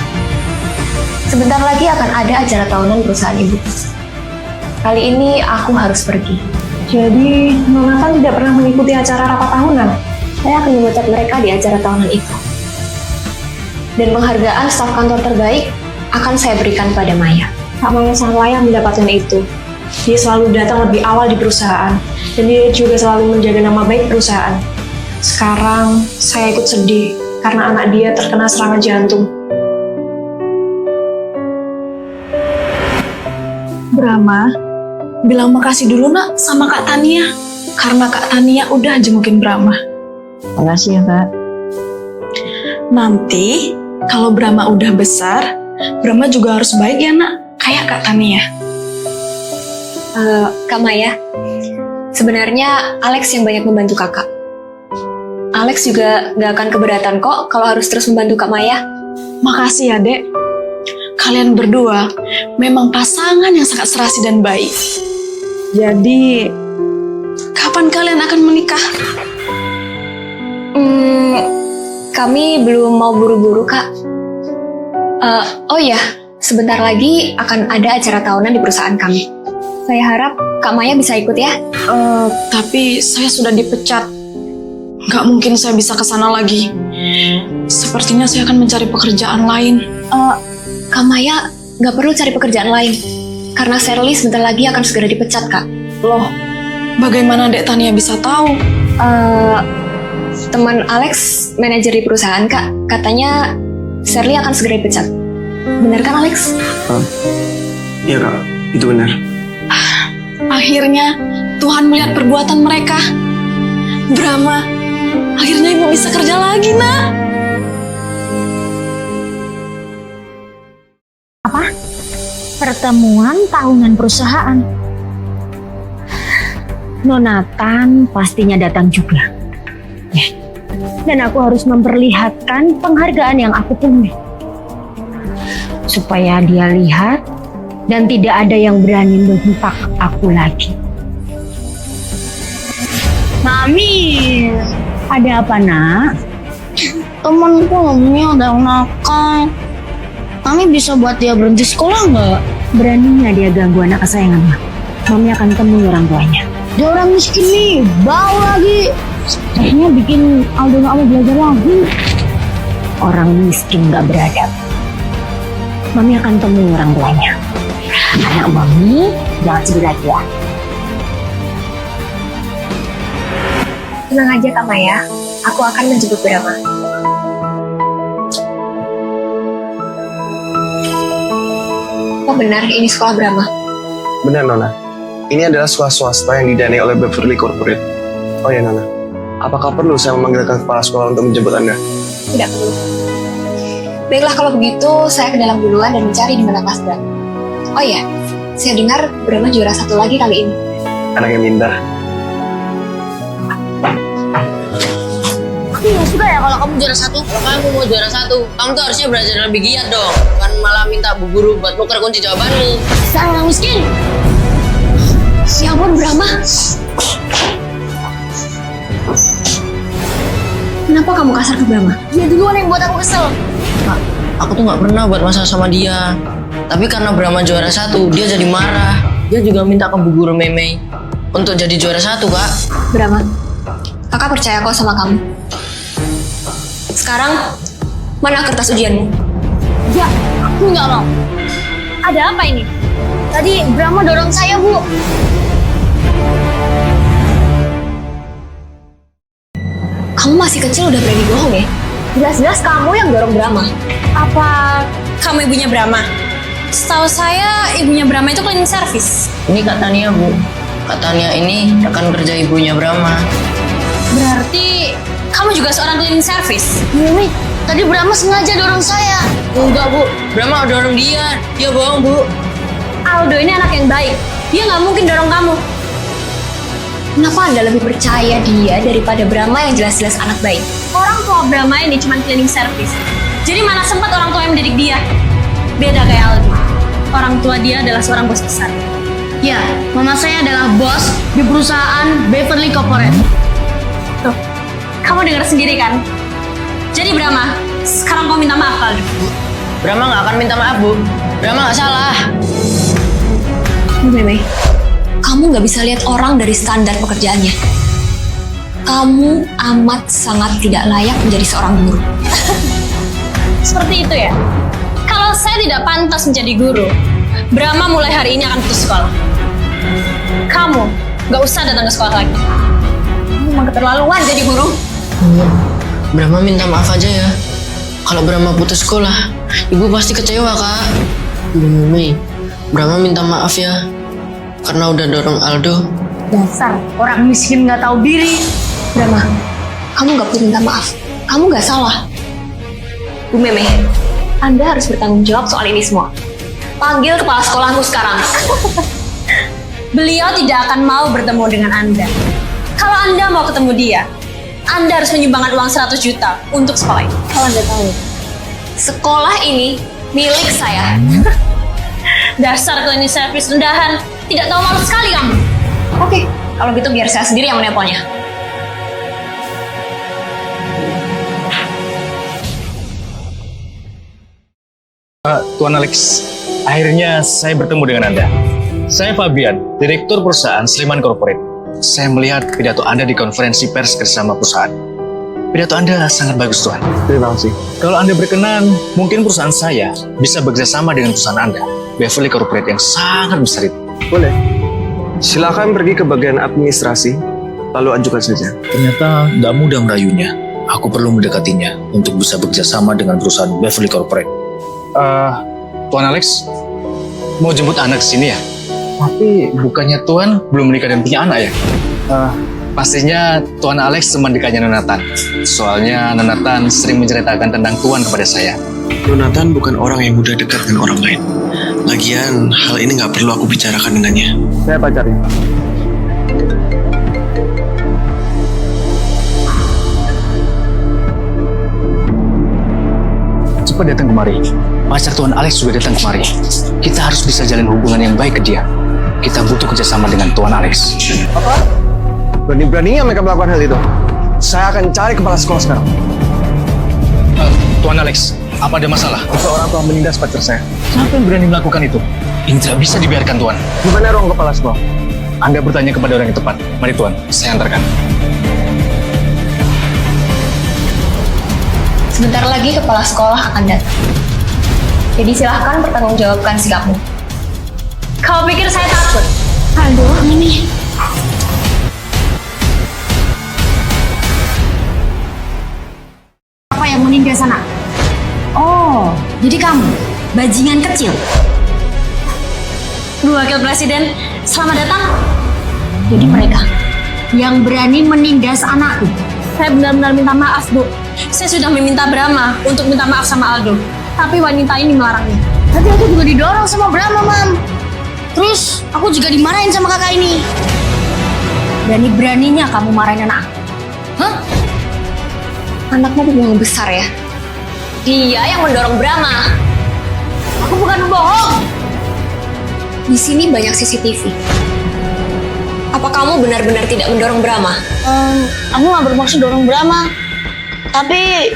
Sebentar lagi akan ada acara tahunan perusahaan ibu. Kali ini aku harus pergi. Jadi, Nonatan tidak pernah mengikuti acara rapat tahunan. Saya akan memecat mereka di acara tahunan itu. Dan penghargaan staf kantor terbaik akan saya berikan pada Maya. Kak Maya sangat layak mendapatkan itu. Dia selalu datang lebih awal di perusahaan. Dan dia juga selalu menjaga nama baik perusahaan. Sekarang, saya ikut sedih karena anak dia terkena serangan jantung. Brahma, bilang makasih dulu nak sama Kak Tania. Karena Kak Tania udah jengukin Brahma. Makasih ya, Kak. Nanti, kalau Brahma udah besar, Brahma juga harus baik ya nak, kayak Kak Tania. Kak Maya, sebenarnya Alex yang banyak membantu kakak. Alex juga gak akan keberatan kok kalau harus terus membantu Kak Maya. Makasih ya, Dek. Kalian berdua memang pasangan yang sangat serasi dan baik. Jadi, kapan kalian akan menikah? Kami belum mau buru-buru, Kak. Oh iya, sebentar lagi akan ada acara tahunan di perusahaan kami. Saya harap Kak Maya bisa ikut ya. Tapi saya sudah dipecat. Gak mungkin saya bisa ke sana lagi. Sepertinya saya akan mencari pekerjaan lain. Kak Maya gak perlu cari pekerjaan lain. Karena Shirley sebentar lagi akan segera dipecat, Kak. Loh, bagaimana Dek Tania bisa tahu? Teman Alex, manajer di perusahaan, Kak. Katanya Shirley akan segera dipecat. Benar kan, Alex? Iya kak, itu benar. Akhirnya Tuhan melihat perbuatan mereka. Brahma, akhirnya ibu bisa kerja lagi, nak. Pertemuan tahunan perusahaan. Nonatan pastinya datang juga. Dan aku harus memperlihatkan penghargaan yang aku punya. Supaya dia lihat dan tidak ada yang berani membentak aku lagi. Mami, ada apa nak? Temanku Mami ada yang nakal. Mami bisa buat dia berhenti sekolah nggak? Beraninya dia ganggu anak kesayangan Mami. Mami akan temui orang tuanya. Dia orang miskin nih, bau lagi. Kayaknya bikin Aldo nggak mau belajar lagi. Orang miskin nggak beradab. Mami akan temui orang tuanya. Anak Mami jangan sedih lagi ya. Tenang aja Kak Maya, aku akan menjemput Brahma. Oh benar, ini sekolah Brahma. Benar, Nona. Ini adalah sekolah swasta yang didanai oleh Beverly Corporate. Oh ya, Nona. Apakah perlu saya memanggilkan kepala sekolah untuk menjemput Anda? Tidak perlu. Baiklah kalau begitu, saya ke dalam duluan dan mencari di mana kelas Brahma. Oh iya, saya dengar Brahma juara 1 lagi kali ini. Anak yang pintar. Aku nggak suka ya kalau kamu juara 1. Kalau kamu mau juara 1, kamu tuh harusnya belajar lebih giat dong. Bukan malah minta bu guru buat nuker kunci jawabanmu. Saya orang miskin. Ya ampun Brahma. Kenapa kamu kasar ke Brahma? Dia duluan yang buat aku kesel. Kak, aku tuh nggak pernah buat masalah sama dia. Tapi karena Brahma juara 1, dia jadi marah. Dia juga minta ke bu guru Meme untuk jadi juara 1, Kak. Brahma, kakak percaya kok sama kamu. Sekarang, mana kertas ujianmu? Ya, aku nggak mau. Ada apa ini? Tadi Brahma dorong saya, Bu. Kamu masih kecil udah berani bohong ya? Jelas-jelas kamu yang dorong Brahma. Apa kamu ibunya Brahma? Setahu saya ibunya Brahma itu cleaning service. Ini Kak Tania, Bu. Kak Tania ini rekan kerja ibunya Brahma. Berarti kamu juga seorang cleaning service? Mimi, tadi Brahma sengaja dorong saya. Enggak, Bu. Brahma dorong dia. Dia bohong, Bu. Aldo ini anak yang baik. Dia nggak mungkin dorong kamu. Kenapa Anda lebih percaya dia daripada Brahma yang jelas-jelas anak baik? Orang tua Brahma ini cuma cleaning service. Jadi mana sempat orang tua yang mendidik dia? Beda kayak Aldo. Orang tua dia adalah seorang bos besar. Ya, mama saya adalah bos di perusahaan Beverly Corporate. Tuh, kamu dengar sendiri kan? Jadi Brahma, sekarang kamu minta maaf Aldo. Brahma nggak akan minta maaf, Bu. Brahma nggak salah. Meme, kamu nggak bisa lihat orang dari standar pekerjaannya. Kamu amat sangat tidak layak menjadi seorang guru. Seperti itu ya? Kalau saya tidak pantas menjadi guru, Brahma mulai hari ini akan putus sekolah. Kamu nggak usah datang ke sekolah lagi. Kamu memang keterlaluan jadi guru. Brahma minta maaf aja ya. Kalau Brahma putus sekolah, ibu pasti kecewa, Kak. Bu Mimi, Brahma minta maaf ya. Karena udah dorong Aldo. Dasar orang miskin nggak tahu diri. Brahma, kamu nggak perlu minta maaf. Kamu nggak salah. Bu Meme, Anda harus bertanggung jawab soal ini semua. Panggil kepala sekolahmu sekarang. Beliau tidak akan mau bertemu dengan Anda. Kalau Anda mau ketemu dia, Anda harus menyumbangkan uang 100 juta untuk sekolah ini. Kalau Anda tahu. Sekolah ini milik saya. Dasar cleaning service rendahan. Tidak tahu malu sekali kamu. Oke, kalau gitu biar saya sendiri yang menelponnya. Tuan Alex, akhirnya saya bertemu dengan Anda. Saya Fabian, Direktur Perusahaan Sleman Corporate. Saya melihat pidato Anda di konferensi pers bersama perusahaan. Pidato Anda sangat bagus, Tuan. Terima kasih. Kalau Anda berkenan, mungkin perusahaan saya bisa bekerjasama dengan perusahaan Anda, Beverly Corporate yang sangat besar itu. Boleh. Silakan pergi ke bagian administrasi, lalu ajukan saja. Ternyata nggak mudah merayunya. Aku perlu mendekatinya untuk bisa bekerjasama dengan perusahaan Beverly Corporate. Tuan Alex, mau jemput anak ke sini ya? Tapi bukannya Tuan belum menikah dan punya anak ya? Pastinya Tuan Alex teman dekatnya Nonatan. Soalnya Nonatan sering menceritakan tentang Tuan kepada saya. Jonathan bukan orang yang mudah dekat dengan orang lain. Lagian, hal ini nggak perlu aku bicarakan dengannya. Saya pacarnya. Cepat datang kemari. Pacar Tuan Alex juga datang kemari. Kita harus bisa jalin hubungan yang baik ke dia. Kita butuh kerjasama dengan Tuan Alex. Apa? Berani-beraninya mereka melakukan hal itu. Saya akan cari kepala sekolah sekarang. Tuan Alex, apa ada masalah? Seorang telah menindas pacar saya. Siapa yang berani melakukan itu? Ini tidak bisa dibiarkan, Tuan. Di mana ruang kepala sekolah? Anda bertanya kepada orang yang tepat. Mari, Tuan. Saya antarkan. Sebentar lagi kepala sekolah akan datang. Jadi silahkan pertanggungjawabkan sikapmu. Kau pikir saya takut? Aldo, ini. yang menindas anak. Oh, jadi kamu bajingan kecil. Bu Wakil Presiden, selamat datang. Jadi mereka yang berani menindas anakku. Saya benar-benar minta maaf, Bu. Saya sudah meminta Brahma untuk minta maaf sama Aldo. Tapi wanita ini melarangnya. Tapi aku juga didorong sama Brahma, Mam. Terus aku juga dimarahin sama kakak ini. Berani-beraninya kamu marahin anak aku. Hah? Anakmu pembohong besar ya? Dia yang mendorong Brahma. Aku bukan pembohong. Di sini banyak CCTV. Apa kamu benar-benar tidak mendorong Brahma? Aku gak bermaksud dorong Brahma. Tapi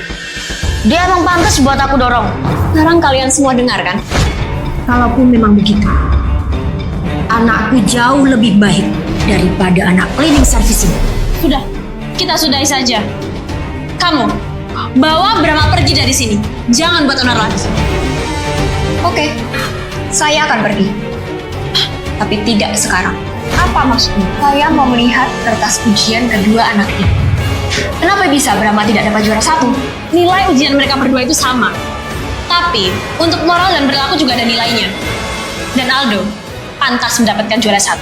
dia emang pantas buat aku dorong. Sekarang kalian semua dengar kan? Kalaupun memang begitu, anakku jauh lebih baik daripada anak cleaning service ini. Sudah, kita sudahi saja. Kamu, bawa Brahma pergi dari sini. Jangan buat onar lagi. Oke, saya akan pergi. Tapi tidak sekarang. Apa maksudnya? Saya mau melihat kertas ujian kedua anak ini. Kenapa bisa Brahma tidak dapat juara 1? Nilai ujian mereka berdua itu sama. Tapi, untuk moral dan perilaku juga ada nilainya. Dan Aldo pantas mendapatkan juara 1.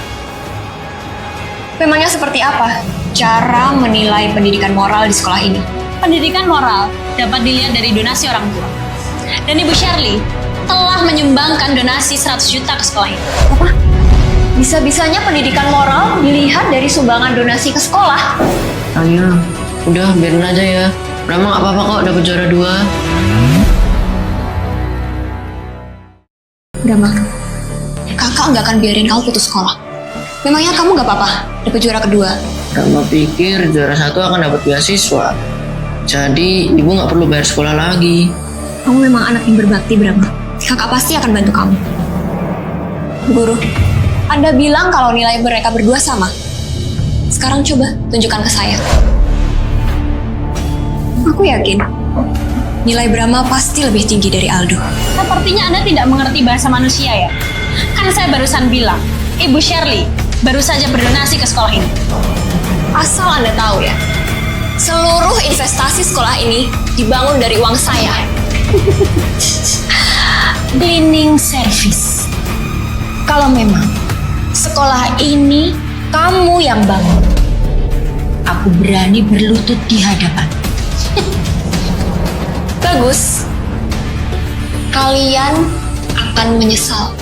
Memangnya seperti apa cara menilai pendidikan moral di sekolah ini? Pendidikan moral dapat dilihat dari donasi orang tua. Dan Ibu Shirley telah menyumbangkan donasi 100 juta ke sekolah ini. Apa? Bisa-bisanya pendidikan moral dilihat dari sumbangan donasi ke sekolah? Ayah, udah biarin aja ya. Brahma gak apa-apa kok dapat juara 2. Brahma, kakak nggak akan biarin kamu putus sekolah. Memangnya kamu nggak apa-apa dapat juara kedua? Brahma pikir juara 1 akan dapat beasiswa. Jadi ibu nggak perlu bayar sekolah lagi. Kamu memang anak yang berbakti, Brahma. Kakak pasti akan bantu kamu. Guru, Anda bilang kalau nilai mereka berdua sama. Sekarang coba tunjukkan ke saya. Aku yakin nilai Brahma pasti lebih tinggi dari Aldo. Sepertinya Anda tidak mengerti bahasa manusia ya? Kan saya barusan bilang, Ibu Shirley baru saja berdonasi ke sekolah ini. Asal Anda tahu ya, seluruh investasi sekolah ini dibangun dari uang saya. Cleaning service. Kalau memang sekolah ini kamu yang bangun, aku berani berlutut di hadapan. Bagus. Kalian akan menyesal.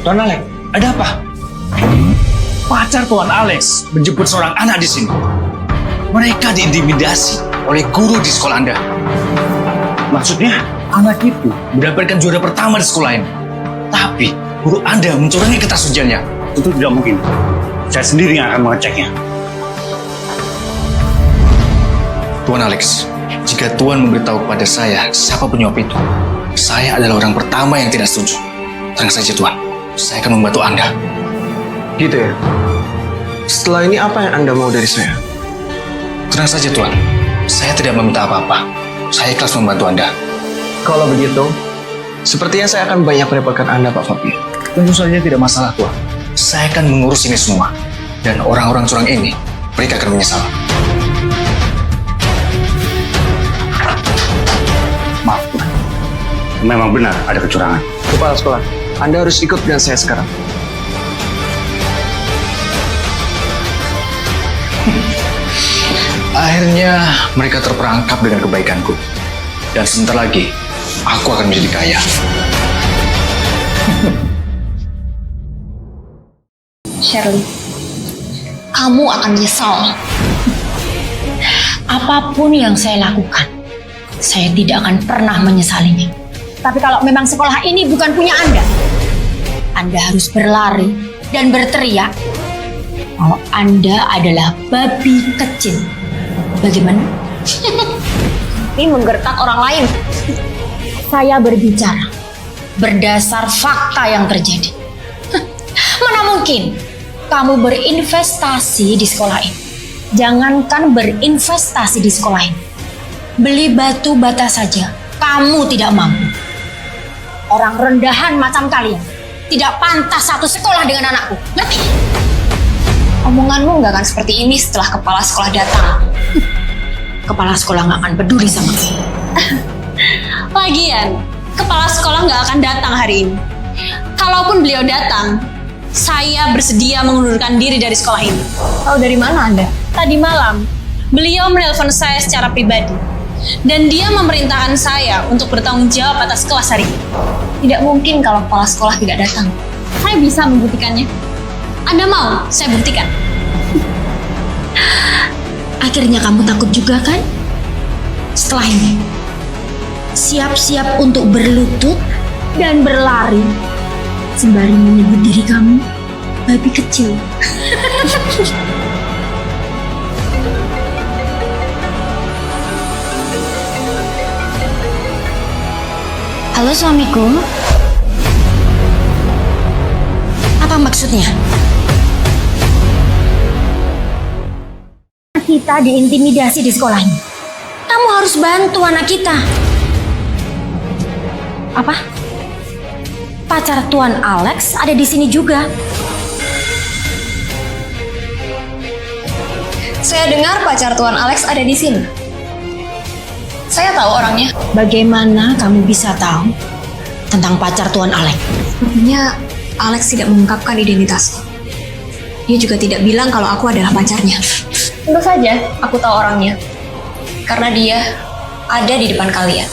Tuan Alex, ada apa? Pacar Tuan Alex menjemput seorang anak di sini. Mereka diintimidasi oleh guru di sekolah Anda. Maksudnya, anak itu mendapatkan juara pertama di sekolah ini. Tapi, guru Anda mencurangi kertas ujiannya. Itu tidak mungkin. Saya sendiri yang akan mengeceknya. Tuan Alex, jika Tuan memberitahu kepada saya siapa penyuap itu, saya adalah orang pertama yang tidak setuju. Tenang saja Tuan, saya akan membantu Anda. Gitu ya? Setelah ini apa yang Anda mau dari saya? Tenang saja Tuan, saya tidak meminta apa-apa. Saya ikhlas membantu Anda. Kalau begitu, sepertinya saya akan banyak merepotkan Anda, Pak Fabi. Tentu saja tidak masalah Tuan. Saya akan mengurus ini semua. Dan orang-orang curang ini, mereka akan menyesal. Maaf, Tuan. Memang benar ada kecurangan. Kepala sekolah, Anda harus ikut dengan saya sekarang. Akhirnya mereka terperangkap dengan kebaikanku. Dan sebentar lagi, aku akan menjadi kaya. Shirley, kamu akan menyesal. Apapun yang saya lakukan, saya tidak akan pernah menyesalinya. Tapi kalau memang sekolah ini bukan punya Anda harus berlari dan berteriak kalau Anda adalah babi kecil. Bagaimana? Ini menggertak orang lain. Saya berbicara berdasar fakta yang terjadi. Mana mungkin kamu berinvestasi di sekolah ini? Jangankan berinvestasi di sekolah ini, beli batu bata saja kamu tidak mampu. Orang rendahan macam kalian tidak pantas satu sekolah dengan anakku. Ngerti? Omonganmu nggak akan seperti ini setelah kepala sekolah datang. Kepala sekolah nggak akan peduli sama kamu. Lagian, kepala sekolah nggak akan datang hari ini. Kalaupun beliau datang, saya bersedia mengundurkan diri dari sekolah ini. Tahu dari mana Anda? Tadi malam, beliau menelpon saya secara pribadi. Dan dia memerintahkan saya untuk bertanggung jawab atas kelas hari ini. Tidak mungkin kalau kepala sekolah tidak datang. Saya bisa membuktikannya. Anda mau saya buktikan? Akhirnya kamu takut juga kan? Setelah ini, siap-siap untuk berlutut dan berlari sembari menyebut diri kamu babi kecil. Halo suamiku. Apa maksudnya? Kita diintimidasi di sekolah ini. Kamu harus bantu anak kita. Apa? Pacar Tuan Alex ada di sini juga. Saya dengar pacar Tuan Alex ada di sini. Saya tahu orangnya. Bagaimana kamu bisa tahu tentang pacar Tuan Alex? Sepertinya Alex tidak mengungkapkan identitasku. Dia juga tidak bilang kalau aku adalah pacarnya. Tentu saja aku tahu orangnya. Karena dia ada di depan kalian.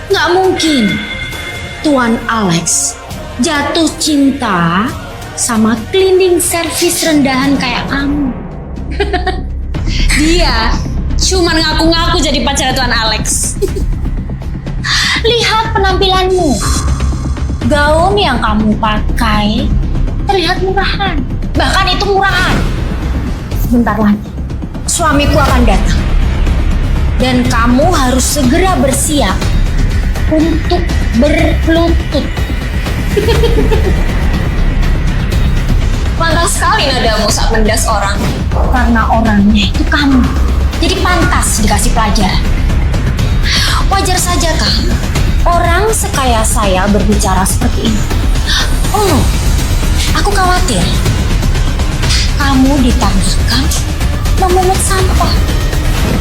Nggak mungkin Tuan Alex jatuh cinta sama cleaning service rendahan kayak kamu. Dia cuma ngaku-ngaku jadi pacar Tuan Alex. Lihat penampilanmu. Gaun yang kamu pakai terlihat murahan. Bahkan itu murahan. Sebentar lagi, suamiku akan datang. Dan kamu harus segera bersiap untuk berlutut. Pantas sekali nadamu saat mendas orang. Karena orangnya itu kamu. Jadi pantas dikasih pelajaran. Wajar saja kan orang sekaya saya berbicara seperti ini. Oh, aku khawatir kamu ditafsirkan memungut sampah.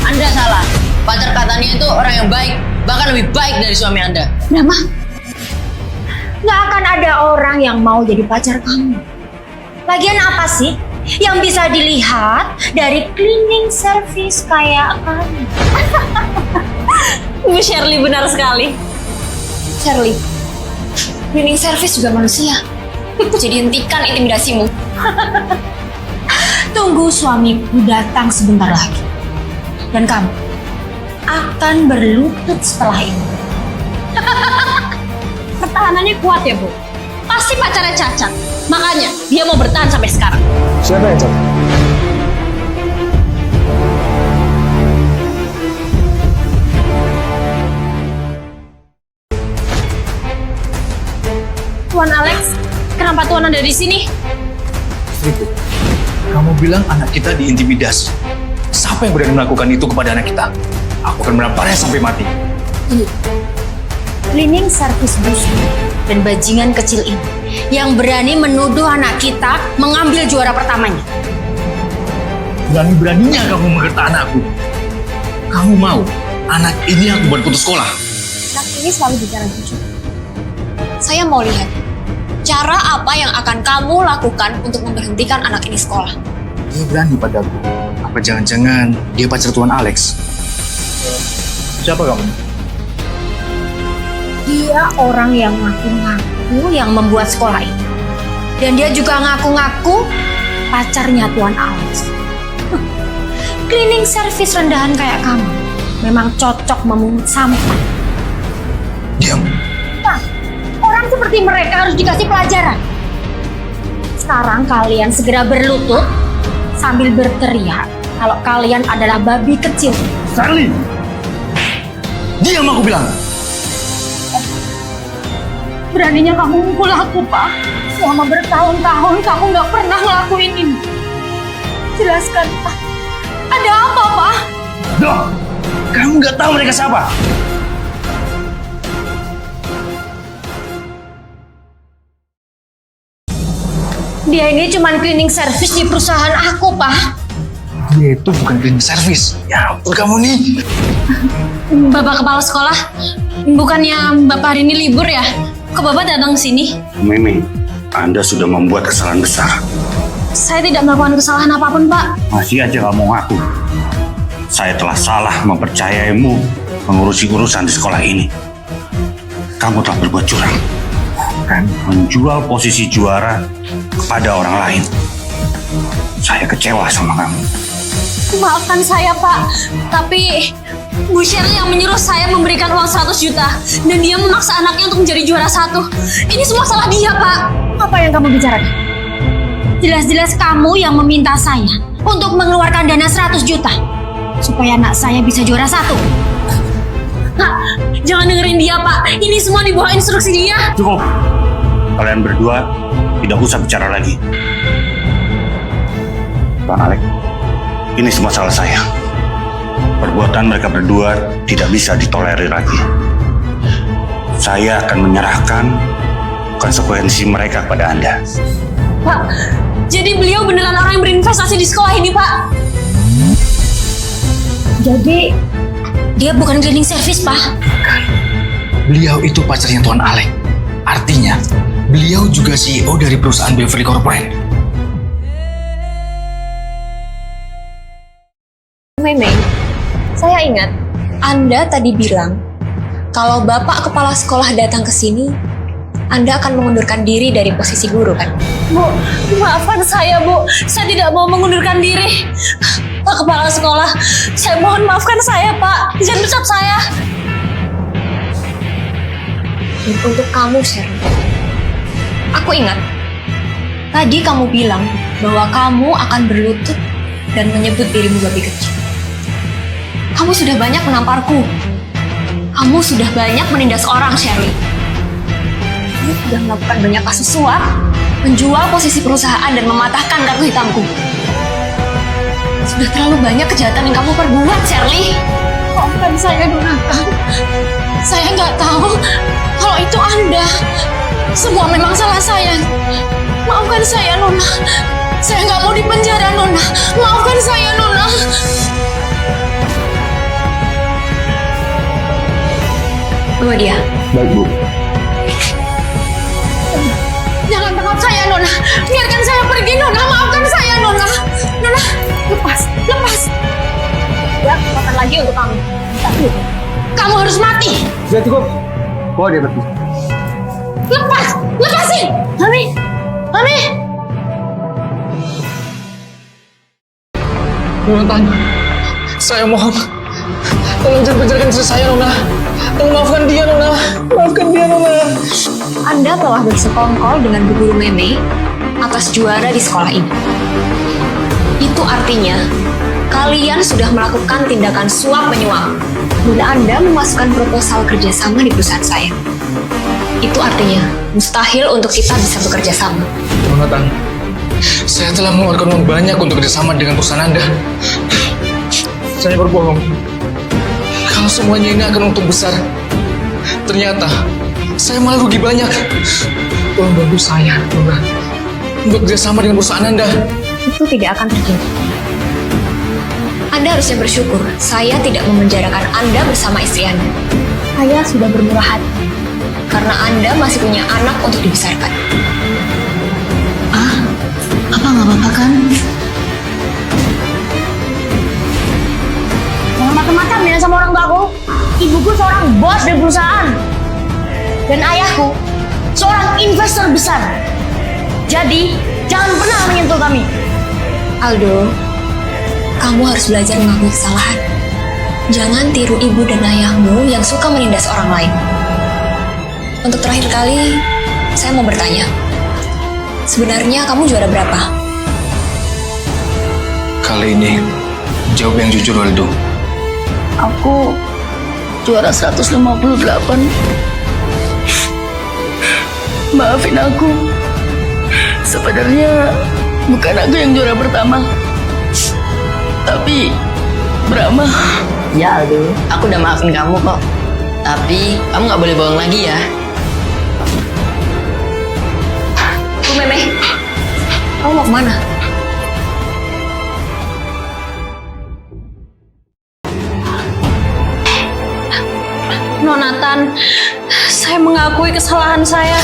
Anda salah. Pacar katanya itu orang yang baik, bahkan lebih baik dari suami Anda. Nama? Gak akan ada orang yang mau jadi pacar kamu. Lagian apa sih yang bisa dilihat dari cleaning service kayak kamu? Bu Shirley benar sekali. Shirley, cleaning service juga manusia. Jadi hentikan intimidasimu. Tunggu suamiku datang sebentar lagi. Dan kamu akan berlutut setelah ini. Pertahanannya kuat ya, Bu. Pasti pacarnya cacat. Makanya dia mau bertahan sampai sekarang. Siapa yang catat? Tuan Alex, kenapa Tuan ada di sini? Istriku, kamu bilang anak kita diintimidasi. Siapa yang berani melakukan itu kepada anak kita? Aku akan menamparnya sampai mati. Cleaning service busuk dan bajingan kecil ini yang berani menuduh anak kita mengambil juara pertamanya. Berani-beraninya kamu menggertak anakku. Kamu mau anak ini aku buat putus sekolah? Anak ini selalu bicara jujur. Saya mau lihat cara apa yang akan kamu lakukan untuk memberhentikan anak ini sekolah. Dia berani padaku. Apa jangan-jangan dia pacar Tuan Alex? Siapa kamu? Dia orang yang ngaku-ngaku yang membuat sekolah ini. Dan dia juga ngaku-ngaku pacarnya Tuan Alex. Cleaning service rendahan kayak kamu memang cocok memungut sampah. Diam. Nah, orang seperti mereka harus dikasih pelajaran. Sekarang kalian segera berlutut sambil berteriak kalau kalian adalah babi kecil. Charlie! Diam aku bilang! Beraninya kamu mukul aku, Pak. Selama bertahun-tahun kamu nggak pernah ngelakuin ini. Jelaskan, Pak. Ada apa, Pak? Doh! Kamu nggak tahu mereka siapa? Dia ini cuma cleaning service di perusahaan aku, Pak. Dia itu bukan cleaning service. Ya ampun kamu nih. Bapak kepala sekolah, bukannya Bapak hari ini libur ya? Kok Bapak datang sini? Mimi, Anda sudah membuat kesalahan besar. Saya tidak melakukan kesalahan apapun, Pak. Masih aja kamu ngaku. Saya telah salah mempercayaimu mengurusi urusan di sekolah ini. Kamu telah berbuat curang dan menjual posisi juara kepada orang lain. Saya kecewa sama kamu. Maafkan saya, Pak. Tapi Bu Shirley yang menyuruh saya memberikan uang 100 juta. Dan dia memaksa anaknya untuk menjadi juara 1. Ini semua salah dia, Pak. Apa yang kamu bicarakan? Jelas-jelas kamu yang meminta saya untuk mengeluarkan dana 100 juta. Supaya anak saya bisa juara 1. Pak, jangan dengerin dia, Pak. Ini semua di bawah instruksi dia. Cukup. Kalian berdua tidak usah bicara lagi. Bang Alek, ini semua salah saya. Perbuatan mereka berdua tidak bisa ditolerir lagi. Saya akan menyerahkan konsekuensi mereka pada Anda. Pak, jadi beliau beneran orang yang berinvestasi di sekolah ini, Pak? Jadi, dia bukan cleaning service, Pak? Beliau itu pacarnya Tuan Alek. Artinya, beliau juga CEO dari perusahaan Beverly Corporate. Meme, saya ingat Anda tadi bilang kalau Bapak Kepala Sekolah datang ke sini, Anda akan mengundurkan diri dari posisi guru, kan? Bu, maafkan saya, Bu. Saya tidak mau mengundurkan diri. Pak Kepala Sekolah, saya mohon maafkan saya, Pak. Jangan pecat saya. Dan untuk kamu, Shirley, aku ingat tadi kamu bilang bahwa kamu akan berlutut dan menyebut dirimu babi kecil. Kamu sudah banyak menamparku. Kamu sudah banyak menindas orang, Shirley. Kamu sudah melakukan banyak kasus suap, menjual posisi perusahaan dan mematahkan kartu hitamku. Sudah terlalu banyak kejahatan yang kamu perbuat, Shirley. Maafkan saya, Donata. Saya nggak tahu kalau itu Anda. Semua memang salah saya. Maafkan saya, Nona. Saya nggak mau dipenjara, Nona. Maafkan saya, Nona. Bawa dia. Baik, Bu. Jangan tangkap saya, Nona. Biarkan saya pergi, Nona. Maafkan saya, Nona. Nona, lepas. Ya, kesempatan lagi untuk kamu. Tapi kamu harus mati. Sudah cukup. Bawa dia pergi. Lepasin. Mami. Nona, saya mohon. Tolong jangan penjarakan istri saya, Nona. Tolong maafkan dia, Nona. Anda telah bersekongkol dengan Bu Guru Meme atas juara di sekolah ini. Itu artinya kalian sudah melakukan tindakan suap menyuap dan Anda memasukkan proposal kerjasama di perusahaan saya. Itu artinya mustahil untuk kita bisa bekerja sama. Nona, saya telah mengeluarkan uang banyak untuk kerjasama dengan perusahaan Anda. Saya berbohong. Kalau semuanya ini akan untung besar, ternyata saya malah rugi banyak. Tolong bantu saya, Nona, untuk kerjasama dengan perusahaan Anda. Itu tidak akan terjadi. Anda harusnya bersyukur saya tidak memenjarakan Anda bersama istri Anda. Saya sudah bermurah hati karena Anda masih punya anak untuk dibesarkan. Apa nggak apa-apa kan? Jangan macam-macam ya sama orang tuaku. Ibuku seorang bos di perusahaan. Dan ayahku seorang investor besar. Jadi, jangan pernah menyentuh kami. Aldo, kamu harus belajar mengakui kesalahan. Jangan tiru ibu dan ayahmu yang suka menindas orang lain. Untuk terakhir kali, saya mau bertanya. Sebenarnya kamu juara berapa? Kali ini, jawab yang jujur, Aldo. Aku juara 158. Maafin aku. Sebenarnya bukan aku yang juara pertama, tapi Brahma. Ya Aldo, aku udah maafin kamu kok. Tapi kamu nggak boleh bohong lagi ya. Bu Meme, Kamu mau kemana? Nonatan, saya mengakui kesalahan saya.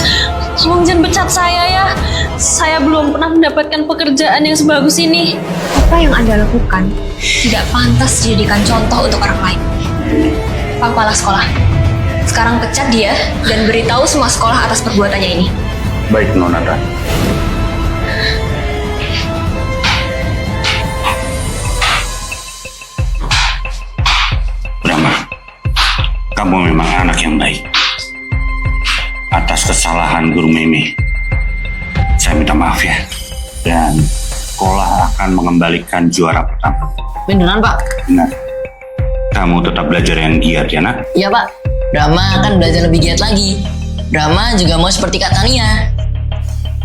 Tolong jangan pecat saya ya. Saya belum pernah mendapatkan pekerjaan yang sebagus ini. Apa yang Anda lakukan tidak pantas dijadikan contoh untuk orang lain. Pak Kepala Sekolah, sekarang pecat dia dan beritahu semua sekolah atas perbuatannya ini. Baik, Nonatan. Brahma, kamu memang anak yang baik. Atas kesalahan Guru Meme, saya minta maaf ya. Dan sekolah akan mengembalikan juara pertama. Beneran Pak? Benar. Kamu tetap belajar yang giat ya, nak? Iya Pak. Brahma akan belajar lebih giat lagi. Brahma juga mau seperti Kak Tania.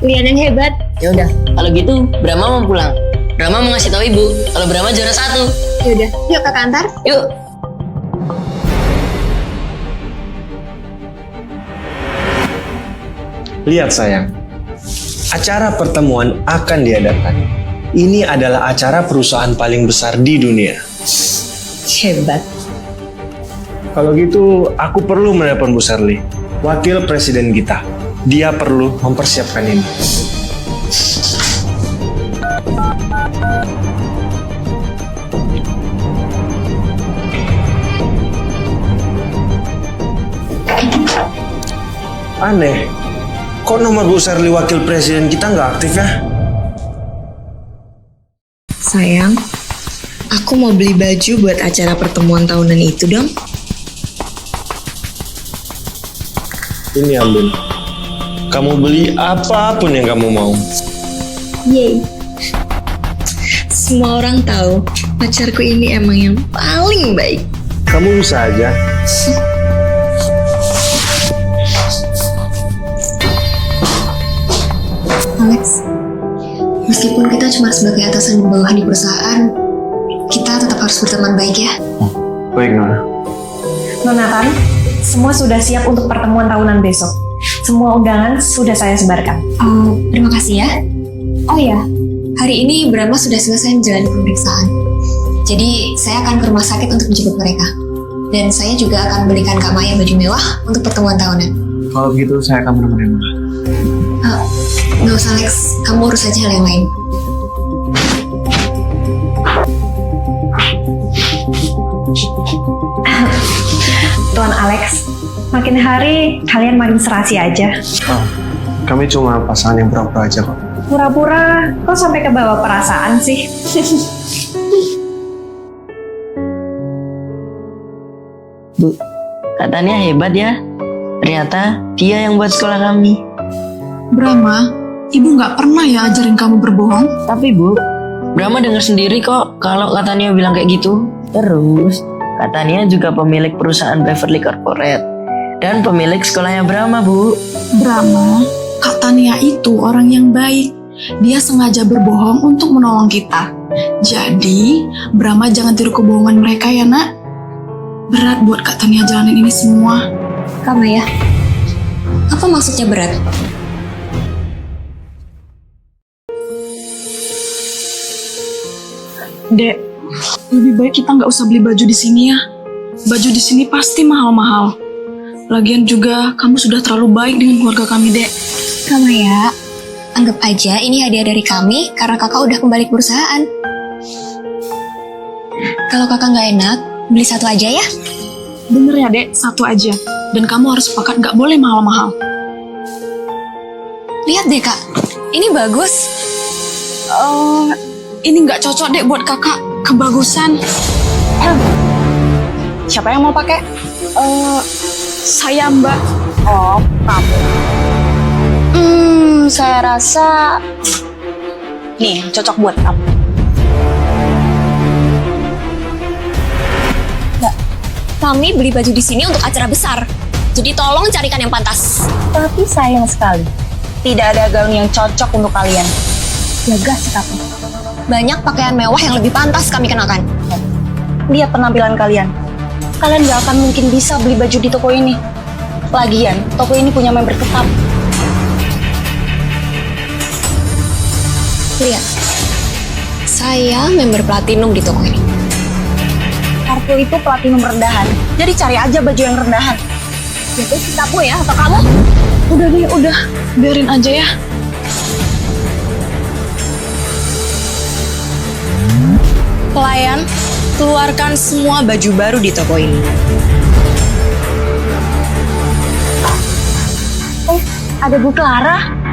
Kalian yang hebat. Ya udah, kalau gitu Brahma mau pulang. Brahma mau ngasih tahu ibu kalau Brahma juara 1. Yaudah, yuk kakak antar. Yuk. Lihat sayang, acara pertemuan akan diadakan. Ini adalah acara perusahaan paling besar di dunia. Hebat. Kalau gitu, aku perlu menelpon Bu Shirley, wakil presiden kita. Dia perlu mempersiapkan ini. Aneh, kok nomor Bu Shirley wakil presiden kita nggak aktif ya? Sayang, aku mau beli baju buat acara pertemuan tahunan itu dong. Ini ambil. Kamu beli apapun yang kamu mau. Yeay. Semua orang tahu pacarku ini emang yang paling baik. Kamu bisa aja. Alex, meskipun kita cuma sebagai atasan dan bawahan di perusahaan, kita tetap harus berteman baik ya. Baik, Nona. Nonatan, semua sudah siap untuk pertemuan tahunan besok. Semua undangan sudah saya sebarkan. Terima kasih ya. Oh ya, hari ini Brahma sudah selesai menjalani pemeriksaan. Jadi saya akan ke rumah sakit untuk menjemput mereka. Dan saya juga akan belikan Kak Maya baju mewah untuk pertemuan tahunan. Kalau begitu saya akan menemani Nona. Nggak usah Lex, kamu urus aja hal yang lain. Tuan Alex, makin hari kalian makin serasi aja. Kami cuma pasangan yang pura-pura aja kok. Pura-pura, kok sampai ke bawah perasaan sih? Bu, Kak Tania hebat ya. Ternyata dia yang buat sekolah kami. Brahma, ibu nggak pernah ya ajarin kamu berbohong. Tapi Bu, Brahma dengar sendiri kok kalau Kak Tania bilang kayak gitu. Terus, Kak Tania juga pemilik perusahaan Beverly Corporate dan pemilik sekolahnya Brahma, Bu. Brahma, Kak Tania itu orang yang baik. Dia sengaja berbohong untuk menolong kita. Jadi, Brahma jangan tiru kebohongan mereka ya, Nak. Berat buat Kak Tania jalanin ini semua. Kak Maya, apa maksudnya berat? Dek, lebih baik kita nggak usah beli baju di sini ya. Baju di sini pasti mahal-mahal. Lagian juga kamu sudah terlalu baik dengan keluarga kami, Dek. Kak Maya, anggap aja ini hadiah dari kami karena kakak udah kembali ke perusahaan. Kalau kakak nggak enak, beli satu aja ya. Bener ya, Dek, satu aja. Dan kamu harus sepakat nggak boleh mahal-mahal. Lihat deh kak, ini bagus. Ini nggak cocok, Dek, buat kakak. Kebagusan. Siapa yang mau pakai? Saya, Mbak. Oh, kamu. Saya rasa nih cocok buat kamu. Kami beli baju di sini untuk acara besar. Jadi tolong carikan yang pantas. Tapi sayang sekali, tidak ada gaun yang cocok untuk kalian. Jaga sikapnya. Banyak pakaian mewah yang lebih pantas kami kenakan. Lihat penampilan kalian. Kalian gak akan mungkin bisa beli baju di toko ini. Lagian, toko ini punya member tetap. Lihat, saya member platinum di toko ini. Kartu itu platinum rendahan. Jadi cari aja baju yang rendahan. Itu kamu ya atau kamu? Udah deh, udah. Biarin aja ya. Pelayan, keluarkan semua baju baru di toko ini. Ada Bu Clara.